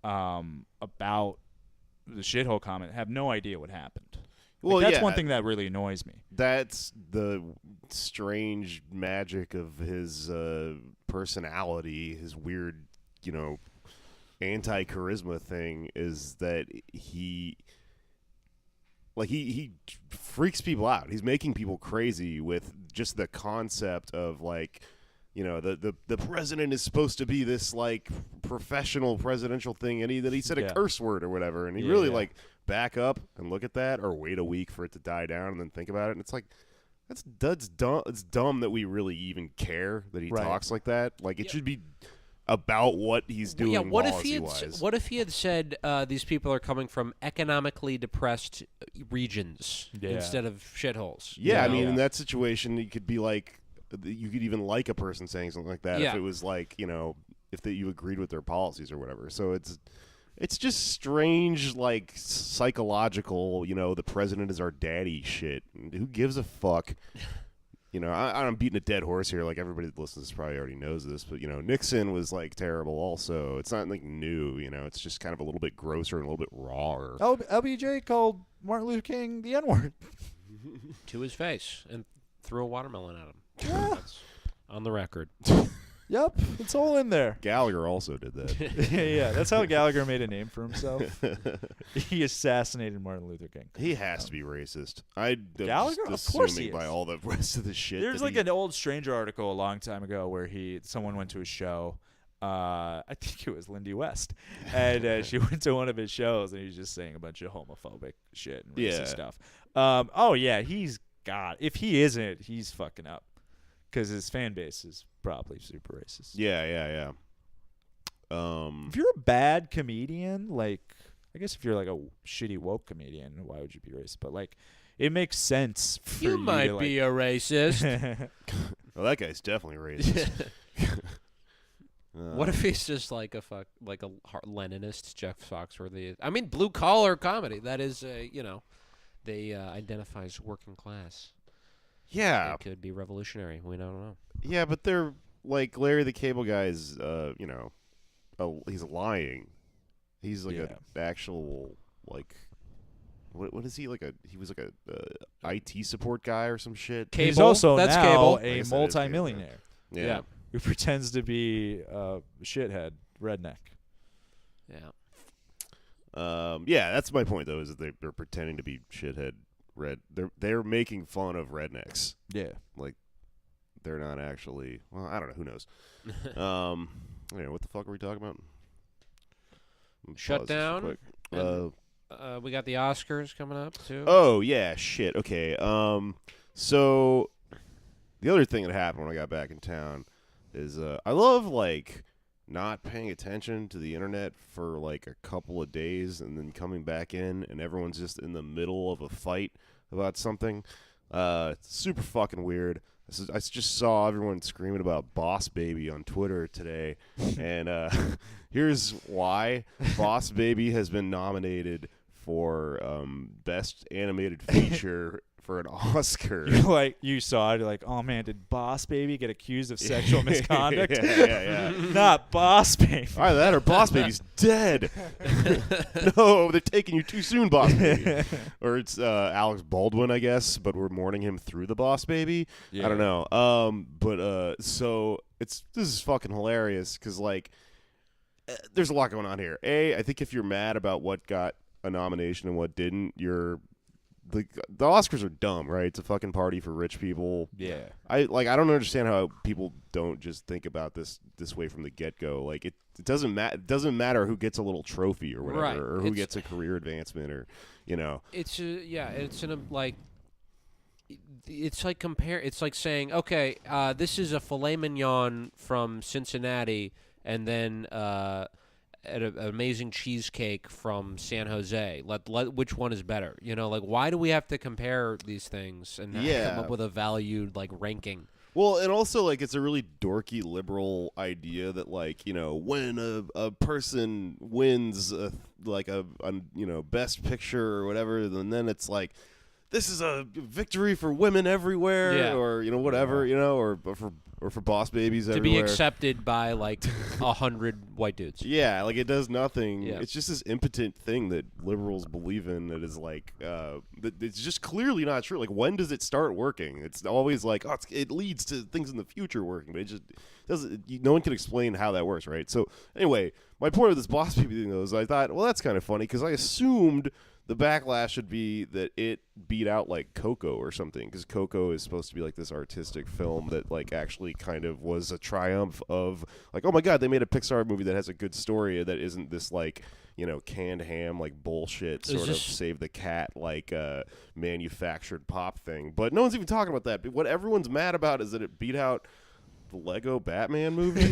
S5: about the shithole comment have no idea what happened. Well, that's one thing that really annoys me.
S2: That's the strange magic of his personality, his weird, anti-charisma thing, is that he freaks people out. He's making people crazy with just the concept of like, the president is supposed to be this like professional presidential thing, and he said a curse word or whatever, and he really like back up and look at that, or wait a week for it to die down and then think about it. And it's like that's dumb. It's dumb that we really even care that he talks like that. Like it should be about what he's doing.
S4: Yeah. What if he had said these people are coming from economically depressed regions instead of shitholes?
S2: Yeah, I mean, in that situation, you could be like, you could even like a person saying something like that if it was like, if you agreed with their policies or whatever. So it's just strange, like psychological, the president is our daddy shit. Who gives a fuck? I'm beating a dead horse here. Like everybody that listens to this probably already knows this, but Nixon was like terrible. Also, it's not like new. It's just kind of a little bit grosser and a little bit rawer.
S5: LBJ called Martin Luther King the N-word
S4: to his face and threw a watermelon at him.
S5: Yeah.
S4: That's on the record.
S5: Yep, it's all in there.
S2: Gallagher also did that.
S5: Yeah, that's how Gallagher made a name for himself. He assassinated Martin Luther King.
S2: He has to be racist.
S5: Gallagher, of course he is.
S2: By all the rest of the shit.
S5: There's like an old Stranger article a long time ago where someone went to his show. I think it was Lindy West, and she went to one of his shows, and he was just saying a bunch of homophobic shit and racist stuff. If he isn't, he's fucking up, because his fan base is probably super racist.
S2: Yeah.
S5: If you're a bad comedian, like, I guess if you're like a shitty woke comedian, why would you be racist? But like, it makes sense for you
S4: might
S5: to,
S4: be a racist.
S2: Well, that guy's definitely racist.
S4: What if he's just like a Leninist, Jeff Foxworthy? I mean, blue collar comedy. That is, they identify as working class.
S2: Yeah,
S4: it could be revolutionary. We don't know.
S2: Yeah, but they're like Larry the Cable Guy's, he's lying. He's like
S5: Yeah.
S2: an actual like. What is he like? He was like a IT support guy or some shit.
S5: He's
S4: Cable.
S5: also
S4: That's
S5: now
S4: cable.
S2: I
S5: a
S2: guess that is
S5: multimillionaire
S2: Yeah.
S5: who pretends to be a shithead redneck.
S4: Yeah.
S2: Yeah, that's my point though. Is that they're pretending to be shithead red. They're making fun of rednecks.
S5: Yeah.
S2: Like they're not actually. Well, I don't know. Who knows? Yeah. What the fuck are we talking about?
S4: Shut
S2: Pause this
S4: down.
S2: quick.
S4: We got the Oscars coming up too.
S2: Oh yeah, shit. Okay. So the other thing that happened when I got back in town is I love like not paying attention to the internet for like a couple of days and then coming back in and everyone's just in the middle of a fight about something. It's super fucking weird. I just saw everyone screaming about Boss Baby on Twitter today, and here's why. Boss Baby has been nominated for Best Animated Feature for an Oscar.
S5: Like you saw it, you're like, oh man, did Boss Baby get accused of sexual misconduct?
S2: Yeah.
S5: Not Boss Baby.
S2: Either that or Boss Baby's dead. No, they're taking you too soon, Boss Baby. Or it's Alex Baldwin, I guess, but we're mourning him through the Boss Baby.
S5: Yeah.
S2: I don't know. So this is fucking hilarious because like there's a lot going on here. I think if you're mad about what got a nomination and what didn't, the Oscars are dumb, right? It's a fucking party for rich people.
S5: Yeah.
S2: I don't understand how people don't just think about this way from the get-go. Like it doesn't matter who gets a little trophy or whatever,
S4: Right.
S2: or who gets a career advancement, or
S4: It's it's like saying, okay, this is a filet mignon from Cincinnati, and then an amazing cheesecake from San Jose. Which one is better? Like why do we have to compare these things and come up with a valued like ranking?
S2: Well, and also like it's a really dorky liberal idea that like when a person wins like a best picture or whatever, then it's like this is a victory for women everywhere,
S4: Yeah.
S2: or whatever, or for boss babies
S4: To
S2: everywhere.
S4: be accepted by like 100 white dudes.
S2: Yeah, like it does nothing.
S4: Yeah.
S2: It's just this impotent thing that liberals believe in that is like it's just clearly not true. Like when does it start working? It's always like it leads to things in the future working, but it just doesn't. No one can explain how that works, right? So anyway, my point with this boss baby thing though is I thought, well, that's kind of funny because I assumed the backlash should be that it beat out like Coco or something, because Coco is supposed to be like this artistic film that like actually kind of was a triumph of like, oh my god, they made a Pixar movie that has a good story that isn't this like canned ham like bullshit sort of save the cat like manufactured pop thing. But no one's even talking about that. What everyone's mad about is that it beat out the Lego Batman movie,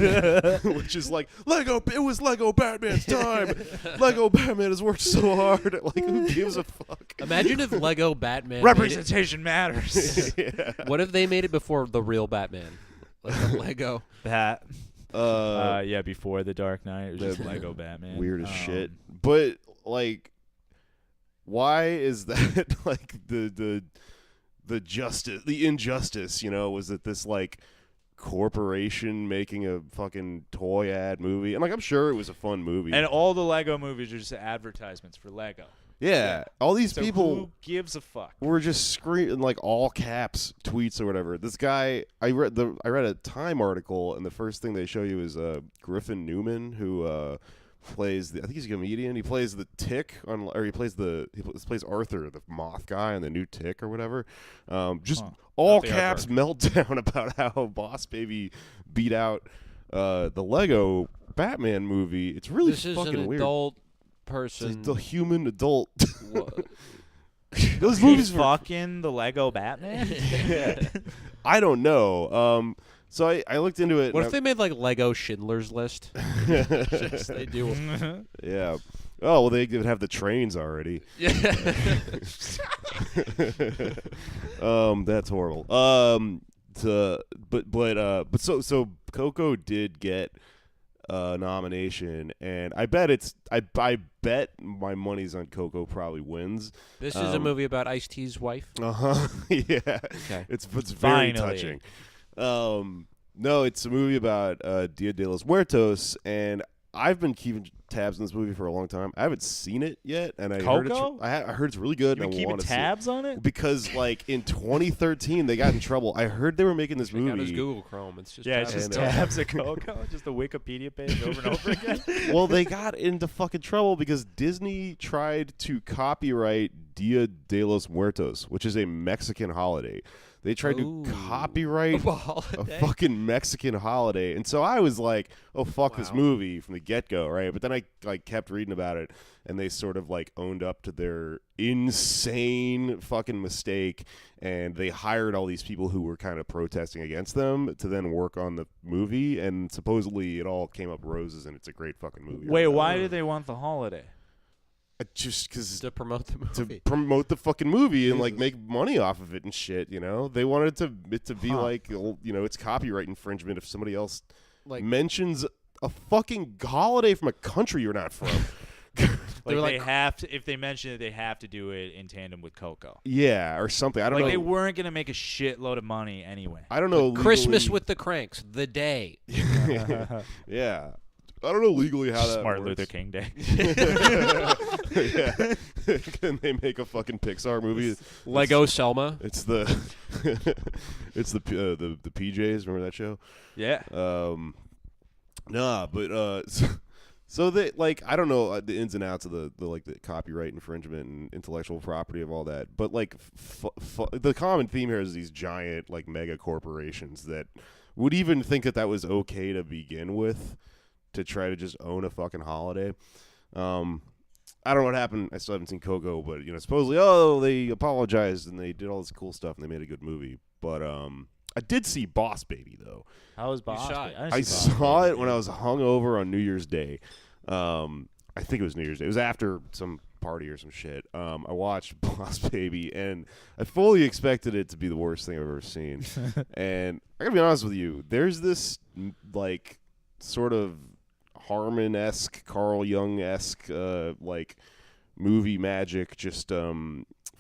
S2: which is like it was Lego Batman's time. Lego Batman has worked so hard. Like, who gives a fuck?
S4: Imagine if Lego Batman
S5: Representation matters.
S2: Yeah.
S4: What if they made it before the real Batman? Like a Lego.
S5: That. Yeah, before The Dark Knight, it was just Lego Batman.
S2: Weird as shit. But like, why is that like the justice, the injustice? Was that this like corporation making a fucking toy ad movie? And like, I'm sure it was a fun movie.
S5: And all the Lego movies are just advertisements for Lego.
S2: Yeah, all these
S5: So
S2: people
S5: who gives a fuck?
S2: were just screaming like all caps tweets or whatever. This guy, I read a Time article, and the first thing they show you is Griffin Newman, who plays I think he's a comedian. He plays the Tick he plays Arthur, the moth guy, on the new Tick or whatever. All caps meltdown about how Boss Baby beat out the Lego Batman movie. It's really
S4: This is
S2: fucking
S4: an
S2: weird.
S4: adult person.
S2: It's a human adult.
S4: What?
S2: Those movies were
S5: fucking the Lego Batman?
S2: yeah. I don't know. So I looked into it.
S4: What if they made like Lego Schindler's List? Just they do.
S2: Yeah. Oh well, they would have the trains already.
S4: Yeah.
S2: That's horrible. But so Coco did get a nomination, and I bet I bet my money's on Coco probably wins.
S4: This is a movie about Ice-T's wife.
S2: Yeah.
S4: Okay.
S2: It's very
S5: Finally.
S2: touching. No, it's a movie about Dia de los Muertos, and I've been keeping tabs on this movie for a long time. I haven't seen it yet, and I heard
S5: Coco?
S2: I heard it's really good.
S5: You
S2: and
S5: been
S2: I
S5: keeping
S2: want to
S5: tabs on it?
S2: because like in 2013 they got in trouble. I heard they were making this
S4: Check out his
S2: movie.
S4: Google Chrome. It's just
S5: Yeah, it's
S4: tabs
S5: just
S2: And,
S5: tabs of Coco, just a Wikipedia page over and over again.
S2: Well, they got into fucking trouble because Disney tried to copyright Dia de los Muertos, which is a Mexican holiday. They tried to copyright
S4: Of a holiday?
S2: a fucking Mexican holiday. And so I was like, oh, fuck this
S4: Wow.
S2: movie from the get-go, right? But then I like kept reading about it, and they sort of like owned up to their insane fucking mistake, and they hired all these people who were kind of protesting against them to then work on the movie, and supposedly it all came up roses, and it's a great fucking movie.
S5: Wait, why did they want the holiday?
S2: Just because
S4: to promote the
S2: to
S4: movie.
S2: promote the fucking movie and like
S4: Jesus.
S2: make money off of it and shit, you know? They wanted it to be
S5: Huh.
S2: like, you know, it's copyright infringement if somebody else
S4: Like-
S2: mentions a fucking holiday from a country you're not from.
S5: Like
S4: They're
S5: they
S4: like-
S5: have to, if they mention it, they have to do it in tandem with Coco.
S2: Yeah, or something. I don't
S5: Like
S2: know.
S5: they weren't gonna make a shitload of money anyway.
S2: I don't know.
S4: Christmas
S2: legally-
S4: with the Cranks, the day.
S2: Yeah. I don't know legally how that
S5: Martin
S2: works.
S5: Luther King Day.
S2: Yeah. Can they make a fucking Pixar movie?
S4: Lego Selma.
S2: It's the it's the PJs. Remember that show?
S5: Yeah.
S2: Nah, but so they like I don't know the ins and outs of the like the copyright infringement and intellectual property of all that, but like the common theme here is these giant like mega corporations that would even think that was okay to begin with, to try to just own a fucking holiday. I don't know what happened. I still haven't seen Coco, but you know, supposedly, they apologized and they did all this cool stuff and they made a good movie. But I did see Boss Baby though.
S5: How was Boss?
S4: saw it.
S5: didn't
S2: I
S5: see Boss
S2: saw
S5: Baby.
S2: it when I was hungover on New Year's Day. I think it was New Year's Day. It was after some party or some shit. I watched Boss Baby, and I fully expected it to be the worst thing I've ever seen. And I gotta be honest with you, there's this like sort of Harmon-esque, Carl Jung-esque like movie magic, just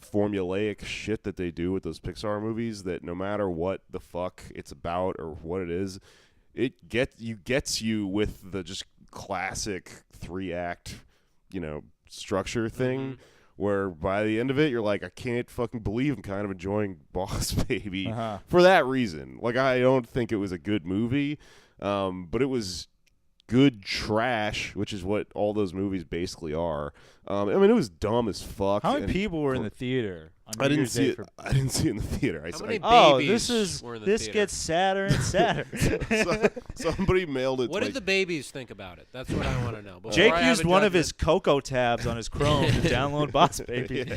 S2: formulaic shit that they do with those Pixar movies that no matter what the fuck it's about or what it is, it gets you with the just classic 3-act, you know, structure thing, where by the end of it you're like, I can't fucking believe I'm kind of enjoying Boss Baby for that reason. Like, I don't think it was a good movie, but it was good trash, which is what all those movies basically are. I mean, it was dumb as fuck.
S5: How many
S2: and
S5: people were in the theater? On
S2: I
S5: New
S2: didn't
S5: Year's
S2: see
S5: Day
S2: it.
S5: for-
S2: I didn't see it in the theater.
S4: How many
S5: Oh,
S4: babies
S5: this
S4: were in the
S5: this
S4: theater?
S5: gets sadder and sadder.
S2: Somebody mailed it.
S4: What
S2: to
S4: did the babies think about it? That's what I want to know. Before
S5: Jake
S4: I have
S5: used
S4: a
S5: one of
S4: judgment.
S5: his Coco tabs on his Chrome to download Boss Baby.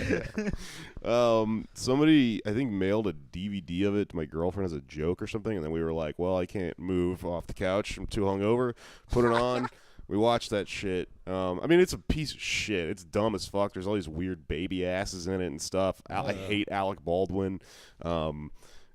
S2: Somebody, I think, mailed a DVD of it to my girlfriend as a joke or something, and then we were like, well, I can't move off the couch. I'm too hungover. Put it on. We watched that shit. I mean, it's a piece of shit. It's dumb as fuck. There's all these weird baby asses in it and stuff. I hate Alec Baldwin.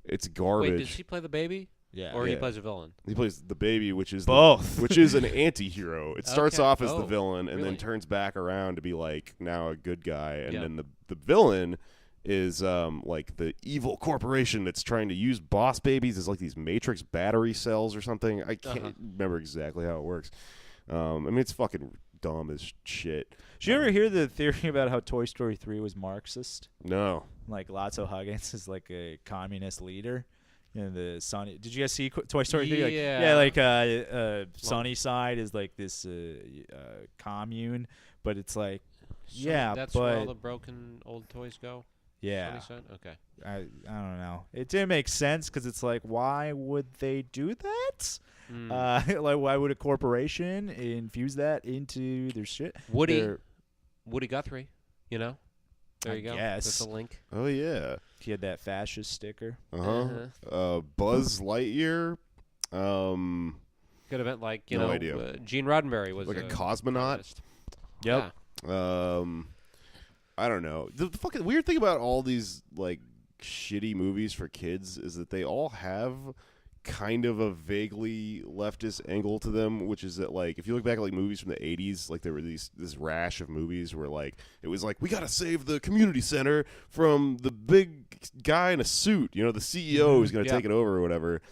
S2: It's garbage.
S4: Wait, does he play the baby?
S5: Yeah.
S4: Or he
S2: Yeah.
S4: plays a villain?
S2: He plays the baby, which is
S5: Both.
S2: which is an anti-hero. It starts
S4: Okay.
S2: off as the
S4: Oh,
S2: villain and
S4: really?
S2: then turns back around to be like now a good guy, and
S4: Yeah.
S2: then the villain is like the evil corporation that's trying to use Boss Babies as like these Matrix battery cells or something. I can't remember exactly how it works. I mean, it's fucking dumb as shit.
S5: Did you ever hear the theory about how Toy Story 3 was Marxist?
S2: No.
S5: Like Lotso Huggins is like a communist leader. You know, the Sunny. Did you guys see Toy Story 3? Like,
S4: Yeah.
S5: like Sunny Side is like this commune, but it's like, yeah,
S4: that's
S5: but
S4: where all the broken old toys go.
S5: yeah,
S4: Sunny side? Okay.
S5: I don't know. It didn't make sense because it's like, why would they do that? Like, why would a corporation infuse that into their shit?
S4: Woody Guthrie, you know? There
S5: I
S4: you go.
S5: guess.
S4: That's a link.
S2: Oh yeah.
S5: He had that fascist sticker.
S2: Buzz Lightyear.
S4: Good event, like, you
S2: No
S4: know,
S2: idea.
S4: Gene Roddenberry was
S2: Like a cosmonaut?
S4: artist.
S5: Yep.
S4: Yeah.
S2: I don't know. The fucking weird thing about all these like shitty movies for kids is that they all have kind of a vaguely leftist angle to them, which is that like if you look back at like movies from the 80s, like there were this rash of movies where like it was like we got to save the community center from the big guy in a suit, you know, the CEO who's going to
S4: Yeah.
S2: take it over or whatever.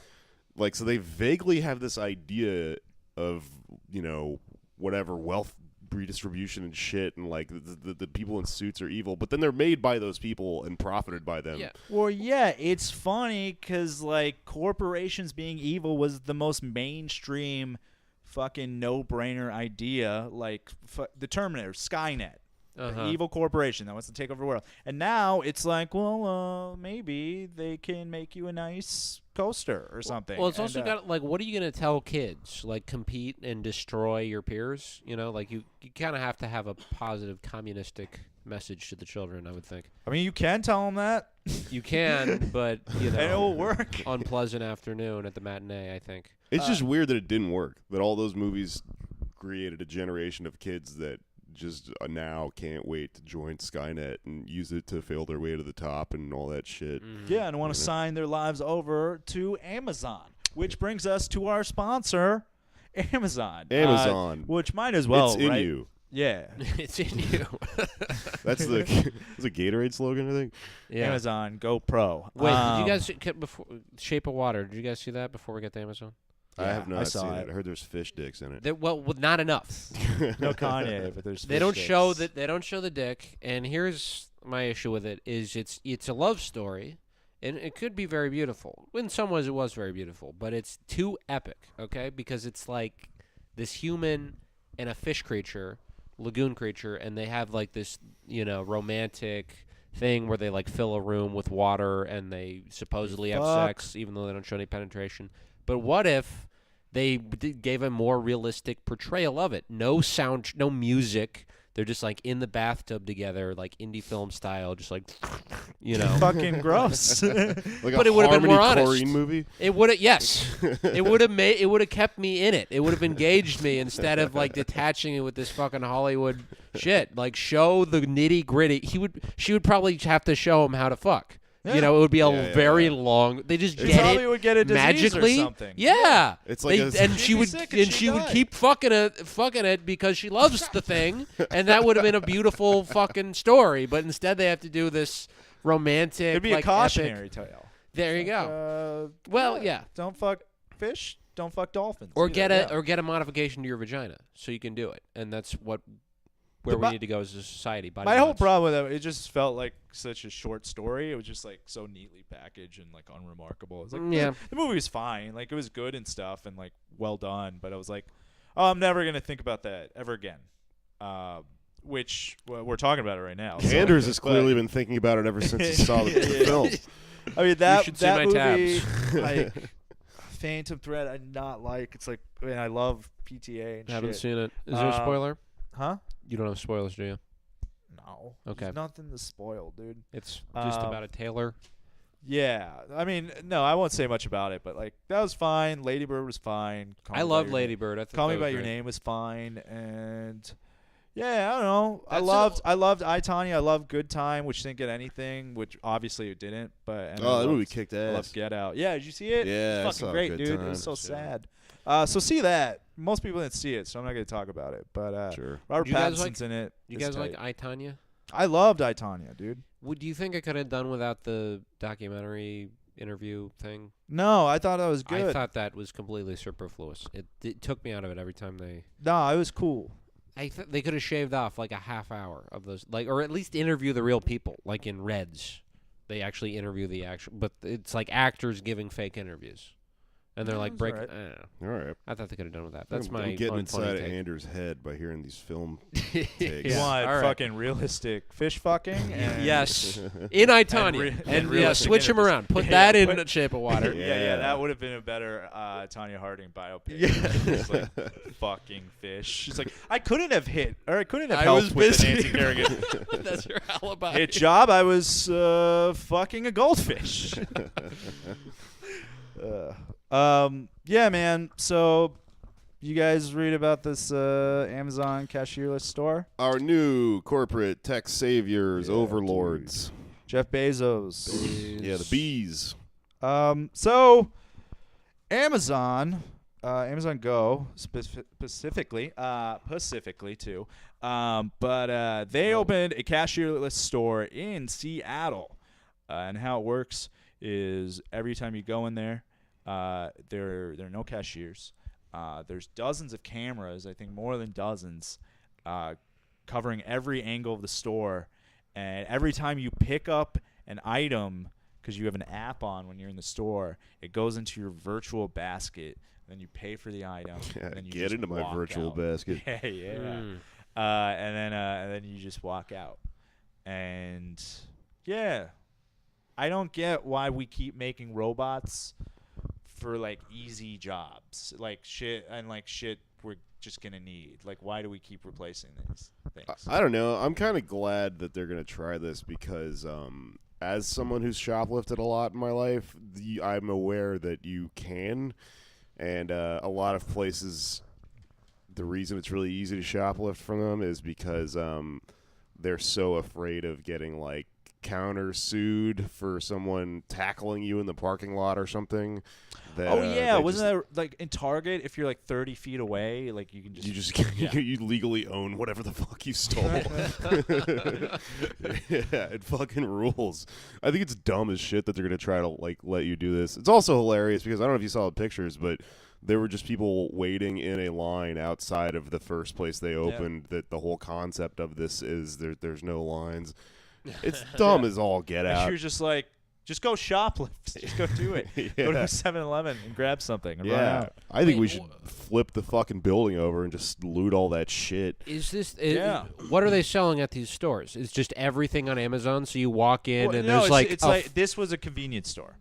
S2: Like, so they vaguely have this idea of, you know, whatever wealth redistribution and shit, and like the people in suits are evil, but then they're made by those people and profited by them.
S4: Yeah.
S5: Well, yeah, it's funny because like corporations being evil was the most mainstream fucking no-brainer idea. Like the Terminator, Skynet. The evil corporation that wants to take over the world. And now it's like, well, maybe they can make you a nice coaster or something.
S4: Well, it's also got, like, what are you going to tell kids? Like, compete and destroy your peers? You know, like, you kind of have to have a positive communistic message to the children, I would think.
S5: I mean, you can tell them that.
S4: You can, but, you know.
S5: And it will work.
S4: Unpleasant afternoon at the matinee, I think.
S2: It's just weird that it didn't work, that all those movies created a generation of kids that just now can't wait to join Skynet and use it to fail their way to the top and all that shit.
S5: Yeah, and want to sign their lives over to Amazon, which brings us to our sponsor, Amazon.
S2: Amazon.
S5: Which might as well,
S2: it's in
S5: right?
S2: you.
S4: Yeah. It's in you.
S2: That's a Gatorade slogan, I think.
S4: Yeah.
S5: Amazon Go Pro.
S4: Wait, did you guys before Shape of Water? Did you guys see that before we get to Amazon?
S2: I have not
S5: saw
S2: seen
S5: it.
S2: it. I heard there's fish dicks in it.
S4: Well, not enough.
S5: No Kanye, but there's
S4: They
S5: fish
S4: don't
S5: sticks.
S4: show that. They don't show the dick. And here's my issue with it: is it's a love story, and it could be very beautiful. In some ways, it was very beautiful, but it's too epic. Okay, because it's like this human and a fish creature, lagoon creature, and they have like this, romantic thing where they like fill a room with water and they supposedly have sex, even though they don't show any penetration. But what if they gave a more realistic portrayal of it? No sound, no music. They're just like in the bathtub together, like indie film style, just like,
S5: Fucking gross.
S2: Like
S4: But
S2: a
S4: it would've been more
S2: Harmony
S4: honest.
S2: Korine movie.
S4: It would have, yes, it would have kept me in it. It would have engaged me instead of like detaching it with this fucking Hollywood shit. Like show the nitty gritty. She would probably have to show him how to fuck.
S5: Yeah.
S4: It would be a
S2: Yeah,
S4: very
S2: yeah.
S4: long. They just
S5: They
S4: get
S5: probably
S4: it
S5: would get a disease
S4: magically.
S5: or something.
S4: Yeah,
S2: It's like
S4: and she
S5: be
S4: would
S5: sick and she'd
S4: would
S5: die.
S4: keep fucking it because she loves the thing, and that would have been a beautiful fucking story. But instead, they have to do this romantic.
S5: It'd be
S4: like,
S5: a cautionary tale.
S4: There you go.
S5: Uh,
S4: Well, yeah.
S5: Don't fuck fish. Don't fuck dolphins.
S4: Or
S5: either.
S4: get a modification to your vagina so you can do it, and that's where we need to go as a society. Body
S5: My whole
S4: mods.
S5: problem with it just felt like such a short story. It was just like so neatly packaged and like unremarkable. It's like
S4: Yeah.
S5: the movie was fine. Like it was good and stuff and like well done. But I was like, oh, I'm never gonna think about that ever again. Which we're talking about it right now. so-
S2: Anders has
S5: but-
S2: clearly been thinking about it ever since he saw the film.
S5: I mean that
S4: should see
S5: that
S4: my
S5: movie,
S4: tabs.
S5: like Phantom Thread, I did not like. It's like, I mean, I love PTA and
S4: Haven't
S5: shit.
S4: seen it. Is there a spoiler?
S5: Huh?
S4: You don't have spoilers, do you?
S5: No.
S4: Okay.
S5: There's nothing to spoil, dude.
S4: It's just
S5: Um,
S4: about a tailor.
S5: Yeah, I mean, no, I won't say much about it, but like that was fine. Lady Bird was fine.
S4: I love Lady Bird. I thought
S5: Call
S4: that
S5: Me
S4: was
S5: by Your
S4: great.
S5: Name was fine, and yeah, I don't know.
S4: That's
S5: I loved I, Tonya. I loved Good Time, which didn't get anything, which obviously it didn't. But and I
S2: Oh, that
S5: loved-
S2: movie kicked
S5: I love
S2: ass.
S5: Get Out. Yeah, did you see it?
S2: Yeah, I
S5: it's fucking
S2: saw
S5: great,
S2: Good
S5: dude. It
S2: Time.
S5: was so
S2: Yeah.
S5: sad. So see that. Most people didn't see it, so I'm not going to talk about it. But
S2: Sure.
S5: Robert
S4: You guys
S5: Pattinson's in it.
S4: You
S5: It's
S4: guys like
S5: tight.
S4: I, Tonya?
S5: I loved I, Tonya, dude.
S4: Would you think I could have done without the documentary interview thing?
S5: No, I thought that was good.
S4: I thought that was completely superfluous. It took me out of it every time they.
S5: No, it was cool.
S4: They could have shaved off like a half hour of those, like, or at least interview the real people, like in Reds. They actually interview the actual, but it's like actors giving fake interviews, and they're
S5: Yeah,
S4: like
S5: that's
S4: breaking.
S5: alright.
S4: I don't know.
S2: All right.
S4: I thought they could have done with that. That's my
S2: I'm getting
S4: own
S2: inside
S4: funny
S2: of
S4: take.
S2: Anders' head by hearing these film
S5: You
S2: takes.
S4: Yeah.
S5: want
S4: all right.
S5: fucking realistic fish fucking? And
S4: Yes, in I, Tonya,
S5: re-
S4: and,
S5: and
S4: yeah,
S5: realistic
S4: switch them
S5: interviews.
S4: around. Put
S5: Yeah,
S4: that in
S5: put-
S4: the Shape of Water.
S5: Yeah,
S2: Yeah.
S5: that would have been a better Tanya Harding biopic.
S4: Yeah.
S5: It's like fucking fish. She's like, I couldn't have
S4: I
S5: helped
S4: was
S5: with
S4: busy.
S5: Nancy Kerrigan.
S4: That's your alibi.
S5: Hit job. I was fucking a goldfish. Yeah, man. So, you guys read about this Amazon cashierless store?
S2: Our new corporate tech saviors,
S5: Yeah,
S2: overlords.
S5: Jeff Bezos.
S2: Yeah, the bees.
S5: So Amazon Go specifically too. But they opened a cashierless store in Seattle, and how it works is every time you go in there, there are no cashiers. There's dozens of cameras, I think more than dozens, covering every angle of the store. And every time you pick up an item, because you have an app on when you're in the store, it goes into your virtual basket. Then you pay for the item.
S2: Yeah,
S5: and then you
S2: get
S5: just
S2: into my
S5: walk
S2: virtual
S5: out.
S2: basket.
S5: Yeah. And then you just walk out. And yeah, I don't get why we keep making robots for like easy jobs, like shit we're just gonna need. Like, why do we keep replacing these things?
S2: I don't know. I'm kind of glad that they're gonna try this because, as someone who's shoplifted a lot in my life, I'm aware that you can, and a lot of places, the reason it's really easy to shoplift from them is because they're so afraid of getting like counter-sued for someone tackling you in the parking lot or something. That,
S5: wasn't that like in Target? If you're like 30 feet away, like you can just
S2: you legally own whatever the fuck you stole. Yeah, it fucking rules. I think it's dumb as shit that they're gonna try to like let you do this. It's also hilarious because I don't know if you saw the pictures, but there were just people waiting in a line outside of the first place they opened. That the whole concept of this is there's no lines. It's dumb as all get out.
S5: You're just like, just go shoplift. Just go do it. Go to 7-Eleven and grab something and run out.
S2: I think we should flip the fucking building over and just loot all that shit.
S4: Is this?
S5: What
S4: are they selling at these stores? It's just everything on Amazon. So you walk in and
S5: no,
S4: there's like
S5: it's like this was a convenience store.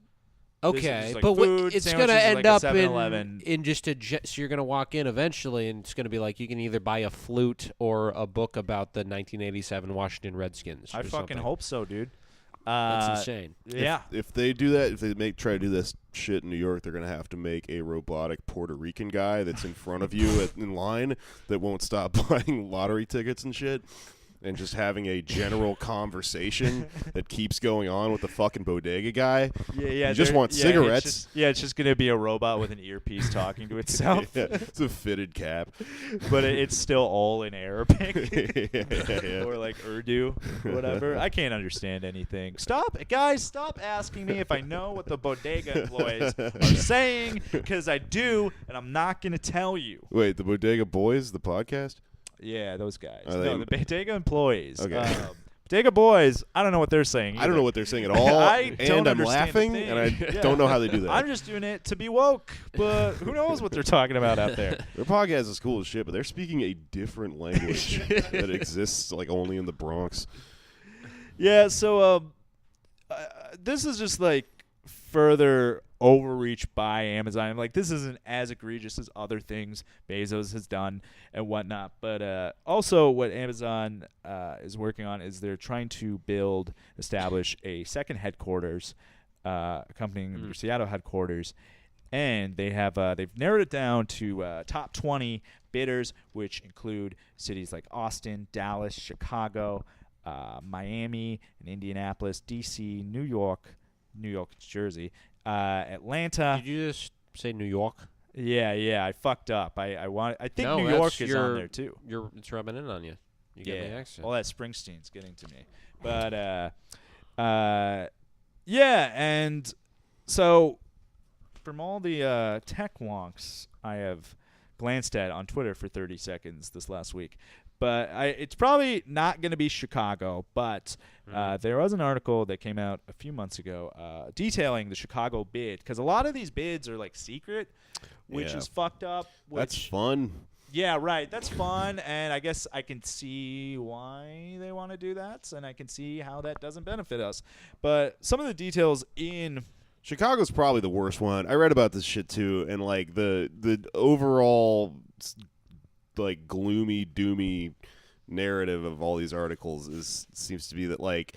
S4: Okay,
S5: like
S4: but
S5: food,
S4: it's going to
S5: sandwiches,
S4: end
S5: like a
S4: up
S5: 7-Eleven.
S4: in just so you're going to walk in eventually, and it's going to be like you can either buy a flute or a book about the 1987 Washington Redskins.
S5: I
S4: or
S5: fucking
S4: something.
S5: hope so, dude.
S4: That's insane.
S5: Yeah.
S2: If they do that, if they try to do this shit in New York, they're gonna have to make a robotic Puerto Rican guy that's in front of you in line that won't stop buying lottery tickets and shit. And just having a general conversation that keeps going on with the fucking bodega guy.
S5: Yeah.
S2: You just want cigarettes.
S5: It's just going to be a robot with an earpiece talking to itself.
S2: Yeah, it's a fitted cap.
S5: But it's still all in Arabic.
S2: Yeah.
S5: Or like Urdu or whatever. I can't understand anything. Stop asking me if I know what the bodega employees are saying, because I do, and I'm not going to tell you.
S2: Wait, the Bodega Boys, the podcast?
S5: Yeah, those guys.
S2: Are
S5: No,
S2: they-
S5: the Bodega employees.
S2: Okay.
S5: Bodega boys, I don't know what they're saying.
S2: I don't know what they're saying at all.
S5: I don't
S2: and I'm
S5: understand a
S2: laughing,
S5: thing.
S2: and I
S5: Yeah.
S2: don't know how they do that.
S5: I'm just doing it to be woke, but who knows what they're talking about out there.
S2: Their podcast is cool as shit, but they're speaking a different language that exists like only in the Bronx.
S5: Yeah, so this is just like further overreach by Amazon. Like, this isn't as egregious as other things Bezos has done and whatnot. But also what Amazon is working on is they're trying to establish a second headquarters accompanying their Seattle headquarters. And they have they've narrowed it down to top 20 bidders, which include cities like Austin, Dallas, Chicago, Miami, and Indianapolis, D.C., New York, Jersey, Atlanta.
S4: Did you just say New York?
S5: Yeah, I fucked up. I think
S4: No,
S5: New
S4: that's
S5: York is on there too.
S4: It's rubbing in on you. You get the accent.
S5: All that Springsteen's getting to me. But yeah, and so from all the tech wonks I have glanced at on Twitter for 30 seconds this last week, but it's probably not going to be Chicago. But there was an article that came out a few months ago detailing the Chicago bid, because a lot of these bids are like secret, which is fucked up.
S2: That's fun.
S5: Yeah, right. That's fun, and I guess I can see why they want to do that, and I can see how that doesn't benefit us. But some of the details in
S2: Chicago's probably the worst one. I read about this shit too, and like the overall like gloomy, doomy narrative of all these articles seems to be that like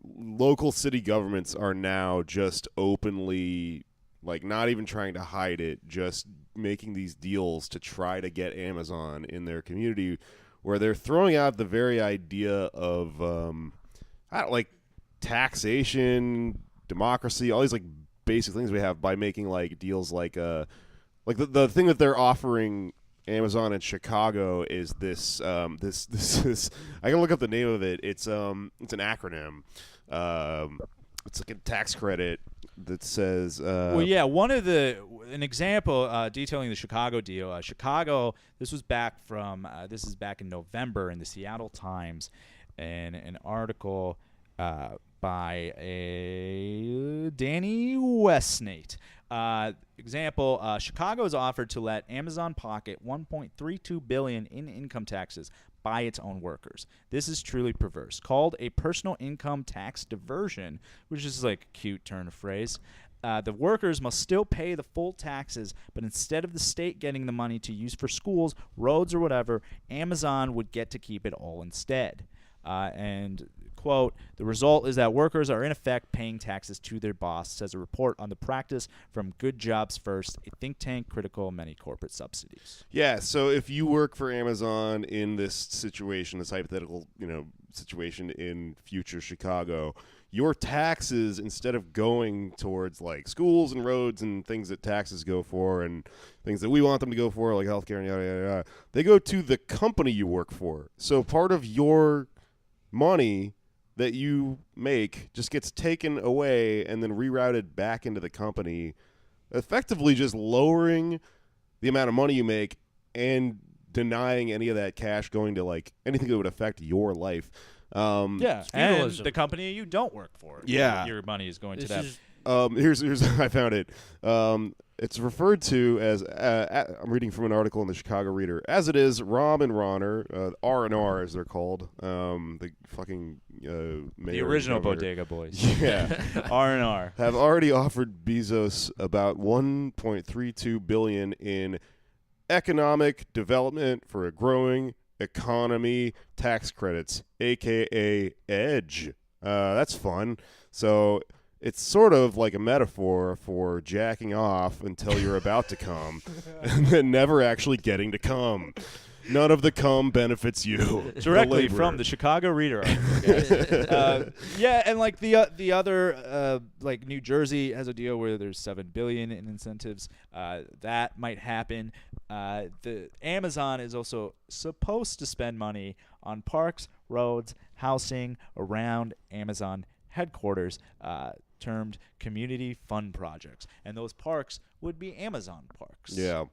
S2: local city governments are now just openly, like, not even trying to hide it, just making these deals to try to get Amazon in their community, where they're throwing out the very idea of like taxation, democracy, all these like basic things we have, by making like deals like the thing that they're offering Amazon in Chicago is this I can look up the name of it. It's an acronym. it's like a tax credit that says.
S5: Well, yeah, an example detailing the Chicago deal. Chicago. This is back in November in the Seattle Times, and an article by a Danny Westnate. Example: Chicago is offered to let Amazon pocket $1.32 billion in income taxes by its own workers. This is truly perverse. Called a personal income tax diversion, which is like a cute turn of phrase. The workers must still pay the full taxes, but instead of the state getting the money to use for schools, roads, or whatever, Amazon would get to keep it all instead. And quote, the result is that workers are in effect paying taxes to their boss, says a report on the practice from Good Jobs First, a think tank critical of many corporate subsidies.
S2: Yeah, so if you work for Amazon in this situation, this hypothetical, situation in future Chicago, your taxes, instead of going towards like schools and roads and things that taxes go for and things that we want them to go for, like healthcare and yada, yada, yada, they go to the company you work for. So part of your money that you make just gets taken away and then rerouted back into the company, effectively just lowering the amount of money you make and denying any of that cash going to like anything that would affect your life.
S5: And the company you don't work for.
S2: Yeah.
S5: Your money is going to that.
S2: Here's I found it. It's referred to as I'm reading from an article in the Chicago Reader. As it is, Rom and Ronner, R&R as they're called, the fucking mayor
S5: the original
S2: governor,
S5: Bodega Boys.
S2: Yeah,
S5: R&R
S2: have already offered Bezos about $1.32 billion in economic development for a growing economy tax credits, aka EDGE. That's fun. So it's sort of like a metaphor for jacking off until you're about to come and then never actually getting to come. None of the cum benefits you.
S5: Directly from the Chicago Reader article, guys. Yeah, and like the other, like New Jersey has a deal where there's $7 billion in incentives. That might happen. The Amazon is also supposed to spend money on parks, roads, housing around Amazon headquarters, termed community fund projects, and those parks would be Amazon parks.
S2: Yeah.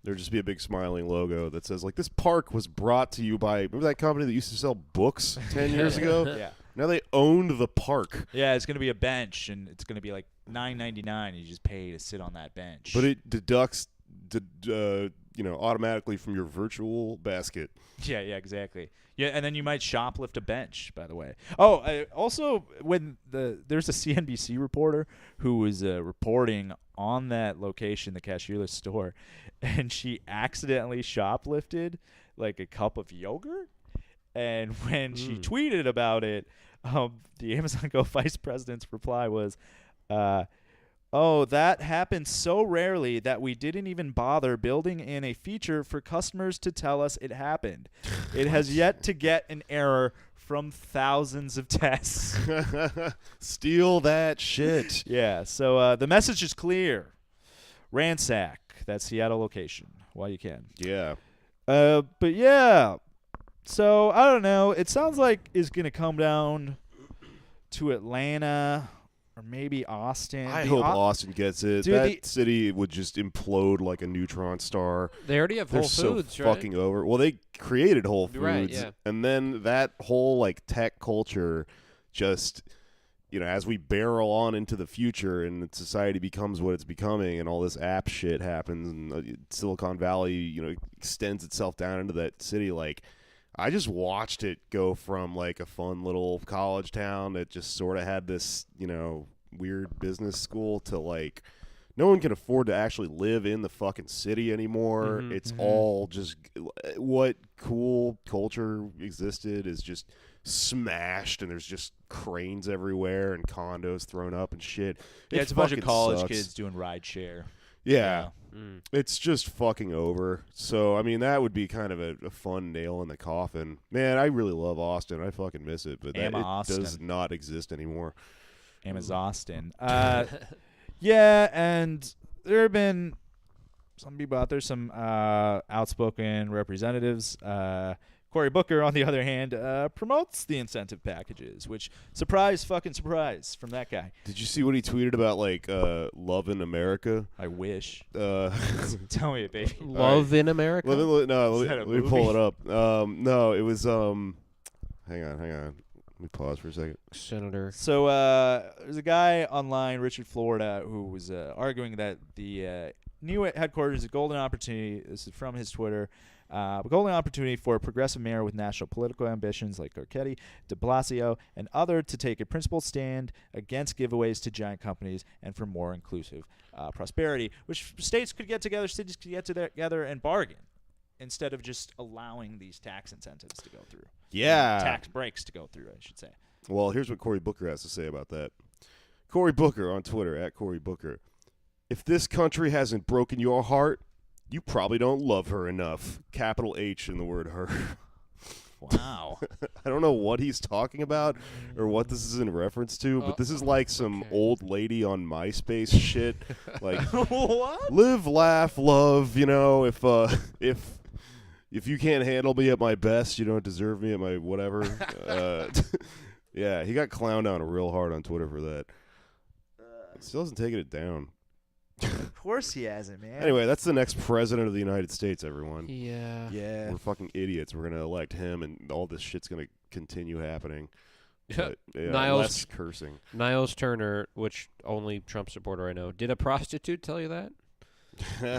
S2: There'd just be a big smiling logo that says, like, this park was brought to you by, remember that company that used to sell books 10 years ago?
S5: Yeah.
S2: Now they owned the park.
S5: Yeah, it's going to be a bench, and it's going to be like $9.99. You just pay to sit on that bench.
S2: But it deducts, automatically from your virtual basket.
S5: Yeah, exactly. Yeah, and then you might shoplift a bench, by the way. Oh, also, when there's a CNBC reporter who was reporting on that location, the cashierless store, and she accidentally shoplifted like a cup of yogurt. And when she tweeted about it, the Amazon Go vice president's reply was, oh, that happens so rarely that we didn't even bother building in a feature for customers to tell us it happened. It has yet to get an error from thousands of tests.
S2: Steal that shit.
S5: Yeah, so the message is clear. Ransack that Seattle location while you can.
S2: Yeah.
S5: But yeah, so I don't know. It sounds like it's going to come down to Atlanta or maybe Austin.
S2: I hope Austin gets it.
S5: Dude,
S2: that city would just implode like a neutron star.
S4: They already have
S2: They're
S4: Whole Foods,
S2: so
S4: right?
S2: fucking over. Well, they created Whole Foods,
S4: Right, yeah.
S2: and then that whole like tech culture just, as we barrel on into the future and society becomes what it's becoming, and all this app shit happens, and Silicon Valley, extends itself down into that city, like. I just watched it go from like a fun little college town that just sort of had this, weird business school to like no one can afford to actually live in the fucking city anymore. It's all just what cool culture existed is just smashed, and there's just cranes everywhere and condos thrown up and shit.
S5: Yeah, it's a bunch of college
S2: sucks.
S5: kids doing rideshare.
S2: Yeah. It's just fucking over. So, I mean, that would be kind of a fun nail in the coffin. Man, I really love Austin. I fucking miss it, but it does not exist anymore.
S5: Austin. Yeah, and there have been some people out there, some outspoken representatives Cory Booker, on the other hand, promotes the incentive packages, which fucking surprise from that guy.
S2: Did you see what he tweeted about like love in America?
S5: I wish.
S3: Tell me, baby.
S4: Love in America.
S2: Let
S5: that a
S2: me pull
S5: movie?
S2: it up. No, it was hang on. Let me pause for a second.
S4: Senator.
S5: So there's a guy online, Richard Florida, who was arguing that the new headquarters is a golden opportunity. This is from his Twitter. A golden opportunity for a progressive mayor with national political ambitions like Garcetti, de Blasio, and other to take a principled stand against giveaways to giant companies and for more inclusive prosperity, which states could get together, cities could get together and bargain instead of just allowing these tax incentives to go through.
S2: Yeah.
S5: Tax breaks to go through, I should say.
S2: Well, here's what Cory Booker has to say about that. Cory Booker on Twitter, @CoryBooker. If this country hasn't broken your heart, you probably don't love her enough. Capital H in the word her.
S5: Wow.
S2: I don't know what he's talking about or what this is in reference to, but this is like some old lady on MySpace shit. Like,
S5: What?
S2: live, laugh, love. You know, if you can't handle me at my best, you don't deserve me at my whatever. Yeah, he got clowned on real hard on Twitter for that. Still hasn't taken it down.
S5: Of course he hasn't, man.
S2: Anyway, that's the next president of the United States, everyone.
S4: Yeah.
S5: Yeah.
S2: We're fucking idiots. We're going to elect him, and all this shit's going to continue happening. But, yeah,
S4: Niles-
S2: less cursing.
S4: Niles Turner, which only Trump supporter I know, did a prostitute tell you that?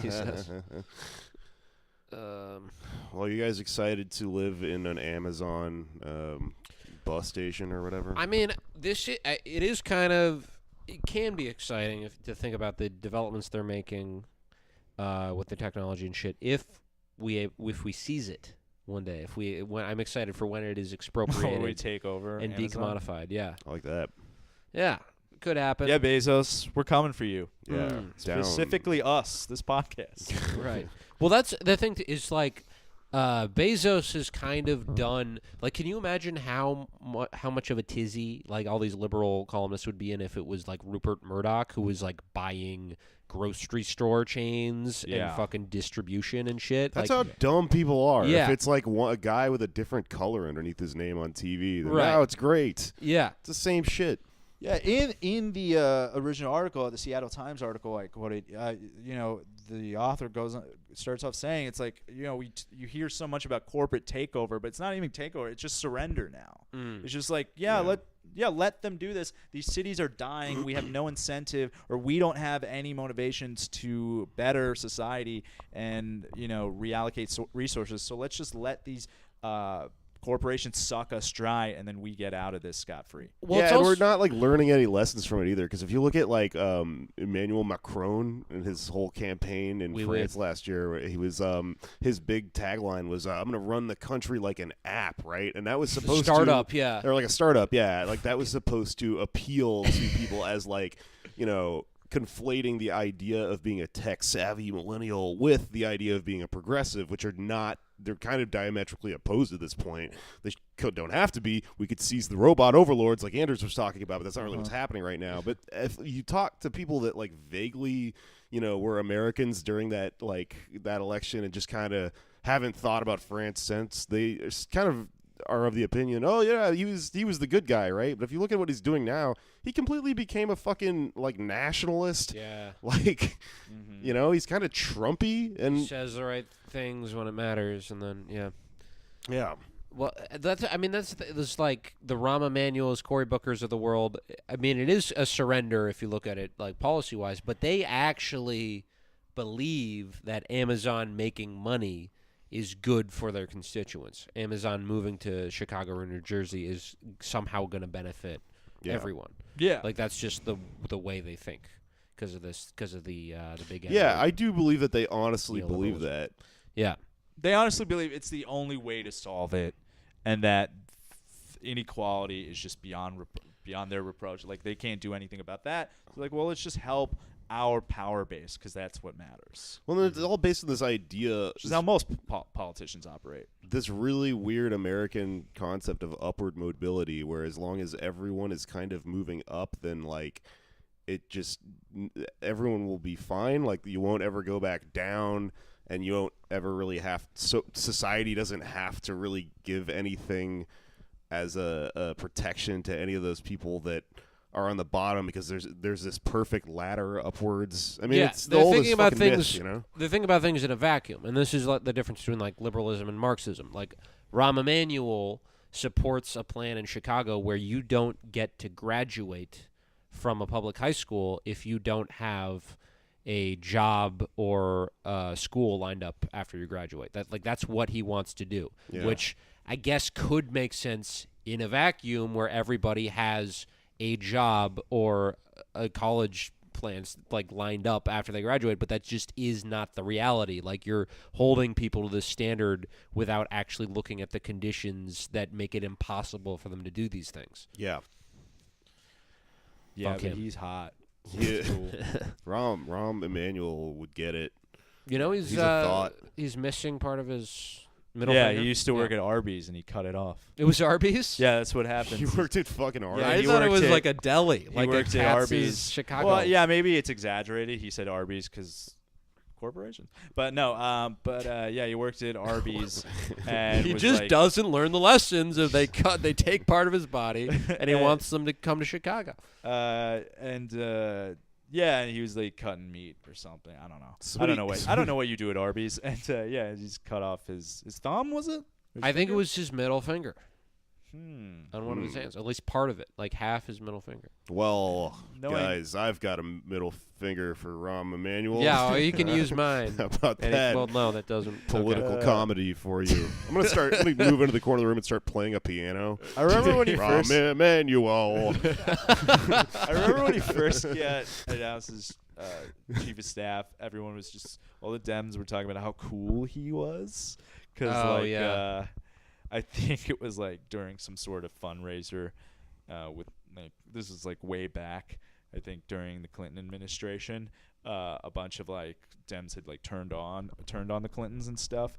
S4: He says.
S2: Well, you guys excited to live in an Amazon bus station or whatever?
S4: I mean, this shit, it is kind of, it can be exciting to think about the developments they're making with the technology and shit. If we seize it one day, I'm excited for when it is expropriated
S5: we take over
S4: and
S5: Amazon.
S4: decommodified. Yeah,
S2: I like that.
S4: yeah, could happen.
S5: Yeah, Bezos, we're coming for you.
S2: Yeah.
S4: Mm.
S2: Down.
S5: Specifically us, this podcast.
S4: Right. Well, that's the thing. Is like Bezos has kind of done. Like, can you imagine how much of a tizzy like all these liberal columnists would be in if it was like Rupert Murdoch who was like buying grocery store chains
S5: Yeah.
S4: and fucking distribution and shit.
S2: That's
S4: like,
S2: how dumb people are.
S4: Yeah.
S2: If it's like a guy with a different color underneath his name on TV, then
S4: Right.
S2: wow, it's great.
S4: yeah.
S2: It's the same shit.
S5: Yeah, in the original article, the Seattle Times article I quoted, the author starts off saying it's like, you hear so much about corporate takeover, but it's not even takeover, it's just surrender now. It's just like, let them do this. These cities are dying. We have no incentive, or we don't have any motivations to better society and, reallocate resources. So let's just let these corporations suck us dry, and then we get out of this scot-free.
S4: Well,
S2: yeah,
S4: it's
S2: and
S4: also,
S2: we're not like learning any lessons from it either. Because if you look at like Emmanuel Macron and his whole campaign in France last year, where he was his big tagline was "I'm going to run the country like an app," right? And that was supposed
S4: startup,
S2: to
S4: yeah.
S2: or like a startup, yeah. Like that was supposed to appeal to people as like conflating the idea of being a tech-savvy millennial with the idea of being a progressive, which are not. They're kind of diametrically opposed at this point. They don't have to be. We could seize the robot overlords like Anders was talking about, but that's not really what's happening right now. But if you talk to people that like vaguely, were Americans during that election and just kind of haven't thought about France since, they kind of are of the opinion, oh yeah, he was the good guy, right? But if you look at what he's doing now, he completely became a fucking like nationalist.
S4: Yeah.
S2: Like, he's kind of Trumpy and
S4: says the right things when it matters, and then
S2: yeah.
S4: Well, that's like the Rahm Emanuel's, Cory Booker's of the world. I mean, it is a surrender if you look at it like policy-wise, but they actually believe that Amazon making money is good for their constituents. Amazon moving to Chicago or New Jersey is somehow going to benefit everyone.
S5: Yeah.
S4: Like that's just the way they think because of the big.
S2: Yeah, I do believe that they honestly
S4: Neoliberalism.
S2: believe that.
S4: Yeah.
S5: They honestly believe it's the only way to solve it, and that inequality is just beyond their reproach. Like they can't do anything about that. So like, well, let's just help our power base because that's what matters.
S2: Well, it's all based on this idea.
S5: Which is how most politicians operate.
S2: This really weird American concept of upward mobility, where as long as everyone is kind of moving up, then like everyone will be fine. Like you won't ever go back down. and you don't ever really have. So society doesn't have to really give anything as a protection to any of those people that are on the bottom, because there's this perfect ladder upwards. I mean, it's the oldest fucking myth, you know?
S4: They think about things in a vacuum, and this is like the difference between like liberalism and Marxism. Like Rahm Emanuel supports a plan in Chicago where you don't get to graduate from a public high school if you don't have a job or school lined up after you graduate. That's what he wants to do, which I guess could make sense in a vacuum where everybody has a job or a college plans like lined up after they graduate, but that just is not the reality. Like, you're holding people to this standard without actually looking at the conditions that make it impossible for them to do these things.
S2: Yeah.
S5: Yeah,
S4: Fuck
S5: but
S4: him.
S5: he's hot.
S2: Yeah. Rahm Emanuel would get it.
S4: You know,
S2: He's a thought.
S4: He's missing part of his middle
S5: Yeah,
S4: finger.
S5: he used to work at Arby's and he cut it off.
S4: It was Arby's?
S5: Yeah, that's what happened.
S2: He worked at fucking Arby's.
S5: Yeah,
S4: I
S5: he
S4: thought it
S5: worked
S4: was
S5: at-
S4: like a deli.
S5: He
S4: Like
S5: worked
S4: a
S5: at
S4: Katz's
S5: Arby's.
S4: Chicago.
S5: Well, yeah, maybe it's exaggerated. He said Arby's because corporations. But no, yeah, he worked at Arby's. And
S4: He
S5: was
S4: just
S5: like,
S4: doesn't learn the lessons if they take part of his body and he wants them to come to Chicago.
S5: Yeah, and he was like cutting meat or something. I don't know. I don't know what you do at Arby's. And yeah, he just cut off his thumb. Was it?
S4: I think it was his middle finger
S5: Hmm.
S4: on one of his hands, at least part of it, like half his middle finger.
S2: Well,
S5: No,
S2: guys, I've got a middle finger for Rahm Emanuel.
S4: Yeah, well, you can use mine.
S2: How about
S4: And
S2: that?
S4: well, no, that doesn't.
S2: Political comedy for you. I'm gonna move into the corner of the room and start playing a piano.
S5: I remember when he
S2: Rahm
S5: first.
S2: Emanuel.
S5: I remember when he first got announced as chief of staff. Everyone was just all the Dems were talking about how cool he was because I think it was like during some sort of fundraiser with like this is like way back. I think during the Clinton administration, a bunch of like Dems had like turned on the Clintons and stuff,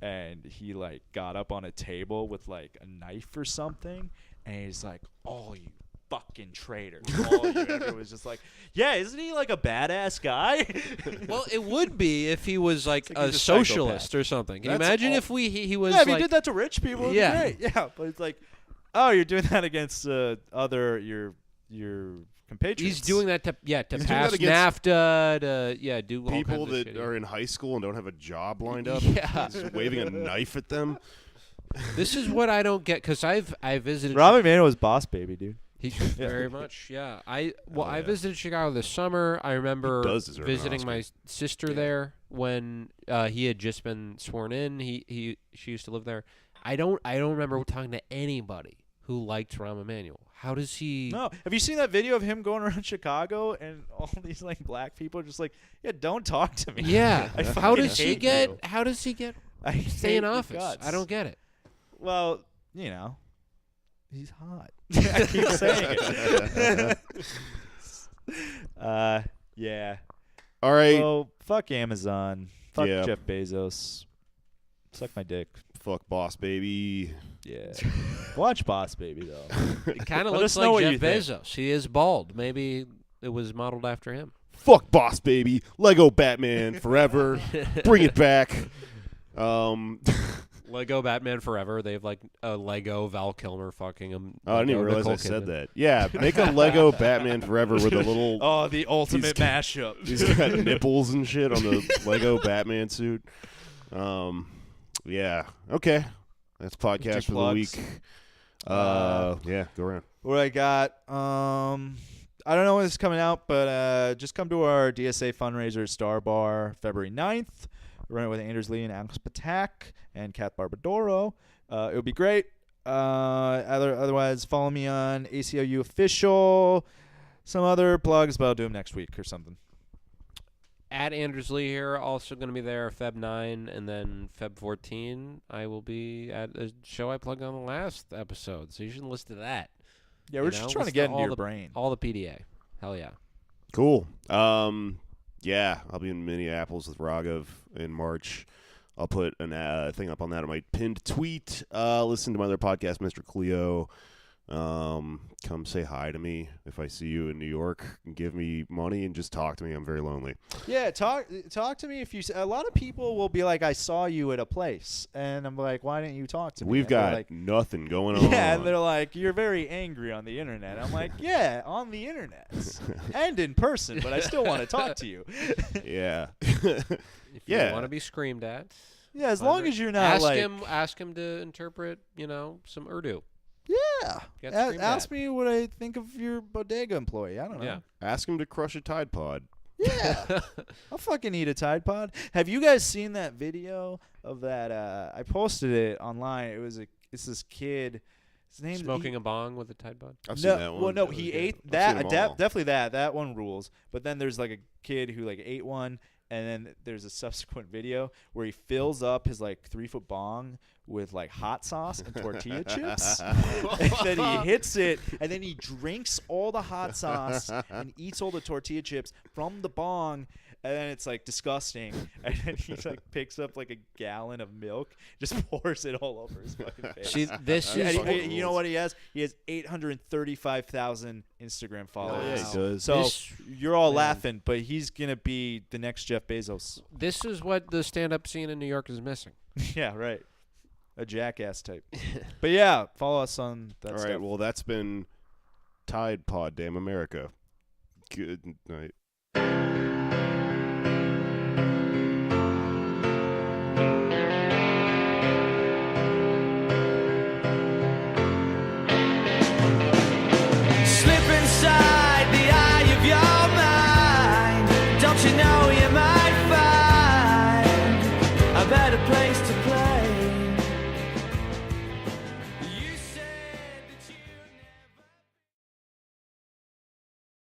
S5: and he like got up on a table with like a knife or something, and he's like, "All you fucking traitors!" All you. Everyone was just like, "Yeah, isn't he like a badass guy?"
S4: Well, it would be if he was like
S5: It's
S4: a
S5: like he's a
S4: socialist
S5: psychopath.
S4: or something. Can you
S5: That's
S4: imagine
S5: all-
S4: if he was
S5: Yeah, if
S4: like,
S5: he did that to rich people, it'd
S4: Yeah.
S5: be great. Yeah, but it's like, oh, you're doing that against other your compatriots.
S4: he's doing that to
S2: He's doing
S4: pass
S2: that against
S4: NAFTA to do all
S2: People
S4: kinds of
S2: that
S4: shit.
S2: are in high school and don't have a job lined up.
S4: Yeah.
S2: He's waving a knife at them.
S4: This is what I don't get because I visited.
S5: Robbie Mano was boss baby, dude.
S4: He very much, yeah. I
S2: yeah.
S4: visited Chicago this summer. I remember
S2: He does deserve an
S4: visiting
S2: Oscar.
S4: my sister there when he had just been sworn in. She used to live there. I don't remember talking to anybody who liked Rahm Emanuel. How does he?
S5: No, have you seen that video of him going around Chicago and all these like black people are just like, yeah, don't talk to me.
S4: Yeah.
S5: I
S4: How
S5: fucking
S4: does he
S5: hate
S4: get?
S5: you.
S4: How does he get?
S5: I
S4: Stay
S5: hate
S4: in
S5: your
S4: office.
S5: guts.
S4: I don't get it.
S5: Well, you know, he's hot. I keep saying it. Yeah.
S2: All right.
S5: Well, fuck Amazon. Fuck
S2: Yeah.
S5: Jeff Bezos. Suck my dick.
S2: Fuck boss baby.
S5: Yeah. Watch Boss Baby though.
S4: It kind of
S5: Let
S4: looks
S5: us know what
S4: like
S5: you
S4: Jeff
S5: think.
S4: Bezos. He is bald. Maybe it was modeled after him.
S2: Fuck boss baby. Lego Batman forever. Bring it back.
S4: Lego Batman Forever. They have like a Lego Val Kilmer fucking him.
S2: Oh, I didn't even realize I
S4: Nicole
S2: said
S4: Kidman.
S2: that. Yeah, make a Lego Batman Forever with a little.
S5: Oh, the ultimate mashup.
S2: He's got nipples and shit on the Lego Batman suit. Yeah. Okay. That's podcast
S5: Dick
S2: for
S5: plugs.
S2: the week. Yeah, go around.
S5: What I got? I don't know when this is coming out, but just come to our DSA fundraiser at Star Bar February 9th. We're running with Anders Lee and Alex Patak and Kat Barbadoro. It would be great. Otherwise, follow me on ACLU Official. Some other plugs, but I'll do them next week or something.
S4: At Anders Lee here, also going to be there Feb 9 and then Feb 14. I will be at a show I plugged on the last episode, so you should listen to that.
S5: Yeah, we're just trying to get into your brain.
S4: All the PDA. Hell yeah.
S2: Cool. Yeah, I'll be in Minneapolis with Raghav in March. I'll put a thing up on that on my pinned tweet. Listen to my other podcast, Mr. Cleo. Come say hi to me if I see you in New York. Give me money and just talk to me. I'm very lonely.
S5: Yeah, talk to me if you. A lot of people will be like, "I saw you at a place," and I'm like, "Why didn't you talk to me?"
S2: We've
S5: And they're
S2: got
S5: like,
S2: nothing going on.
S5: yeah, and they're like, "You're very angry on the internet." I'm like, "Yeah, on the internet and in person, but I still want to talk to you."
S2: Yeah.
S4: If
S2: Yeah.
S4: you want to be screamed at,
S5: Yeah, as long as you're not
S4: ask
S5: like,
S4: ask him to interpret, some Urdu.
S5: yeah,
S4: Get screamed
S5: ask
S4: at.
S5: me what I think of your bodega employee. I don't know.
S4: Yeah.
S2: Ask him to crush a Tide Pod.
S5: Yeah, I'll fucking eat a Tide Pod. Have you guys seen that video of that? I posted it online. It's this kid. His name
S4: Smoking a bong with a Tide Pod.
S2: I've seen that one.
S5: Well, no,
S2: That was
S5: he
S2: good.
S5: ate
S2: I've
S5: that.
S2: seen 'em all.
S5: Definitely that. That one rules. But then there's like a kid who like ate one, and then there's a subsequent video where he fills up his like 3-foot bong with like hot sauce and tortilla chips, and then he hits it, and then he drinks all the hot sauce and eats all the tortilla chips from the bong. And then it's like disgusting. And then he like picks up like a gallon of milk, just pours it all over his fucking face.
S4: See, this
S5: And
S4: is
S5: you know what he has? He has 835,000 Instagram followers.
S2: Yeah, he does.
S5: So
S4: This-
S5: you're all
S4: man.
S5: laughing, but he's gonna be the next Jeff Bezos.
S4: this is what the stand-up scene in New York is missing.
S5: Yeah, right. A jackass type. But yeah, follow us on that
S2: All
S5: stuff.
S2: right, well, that's been Tide Pod Damn America. Good night.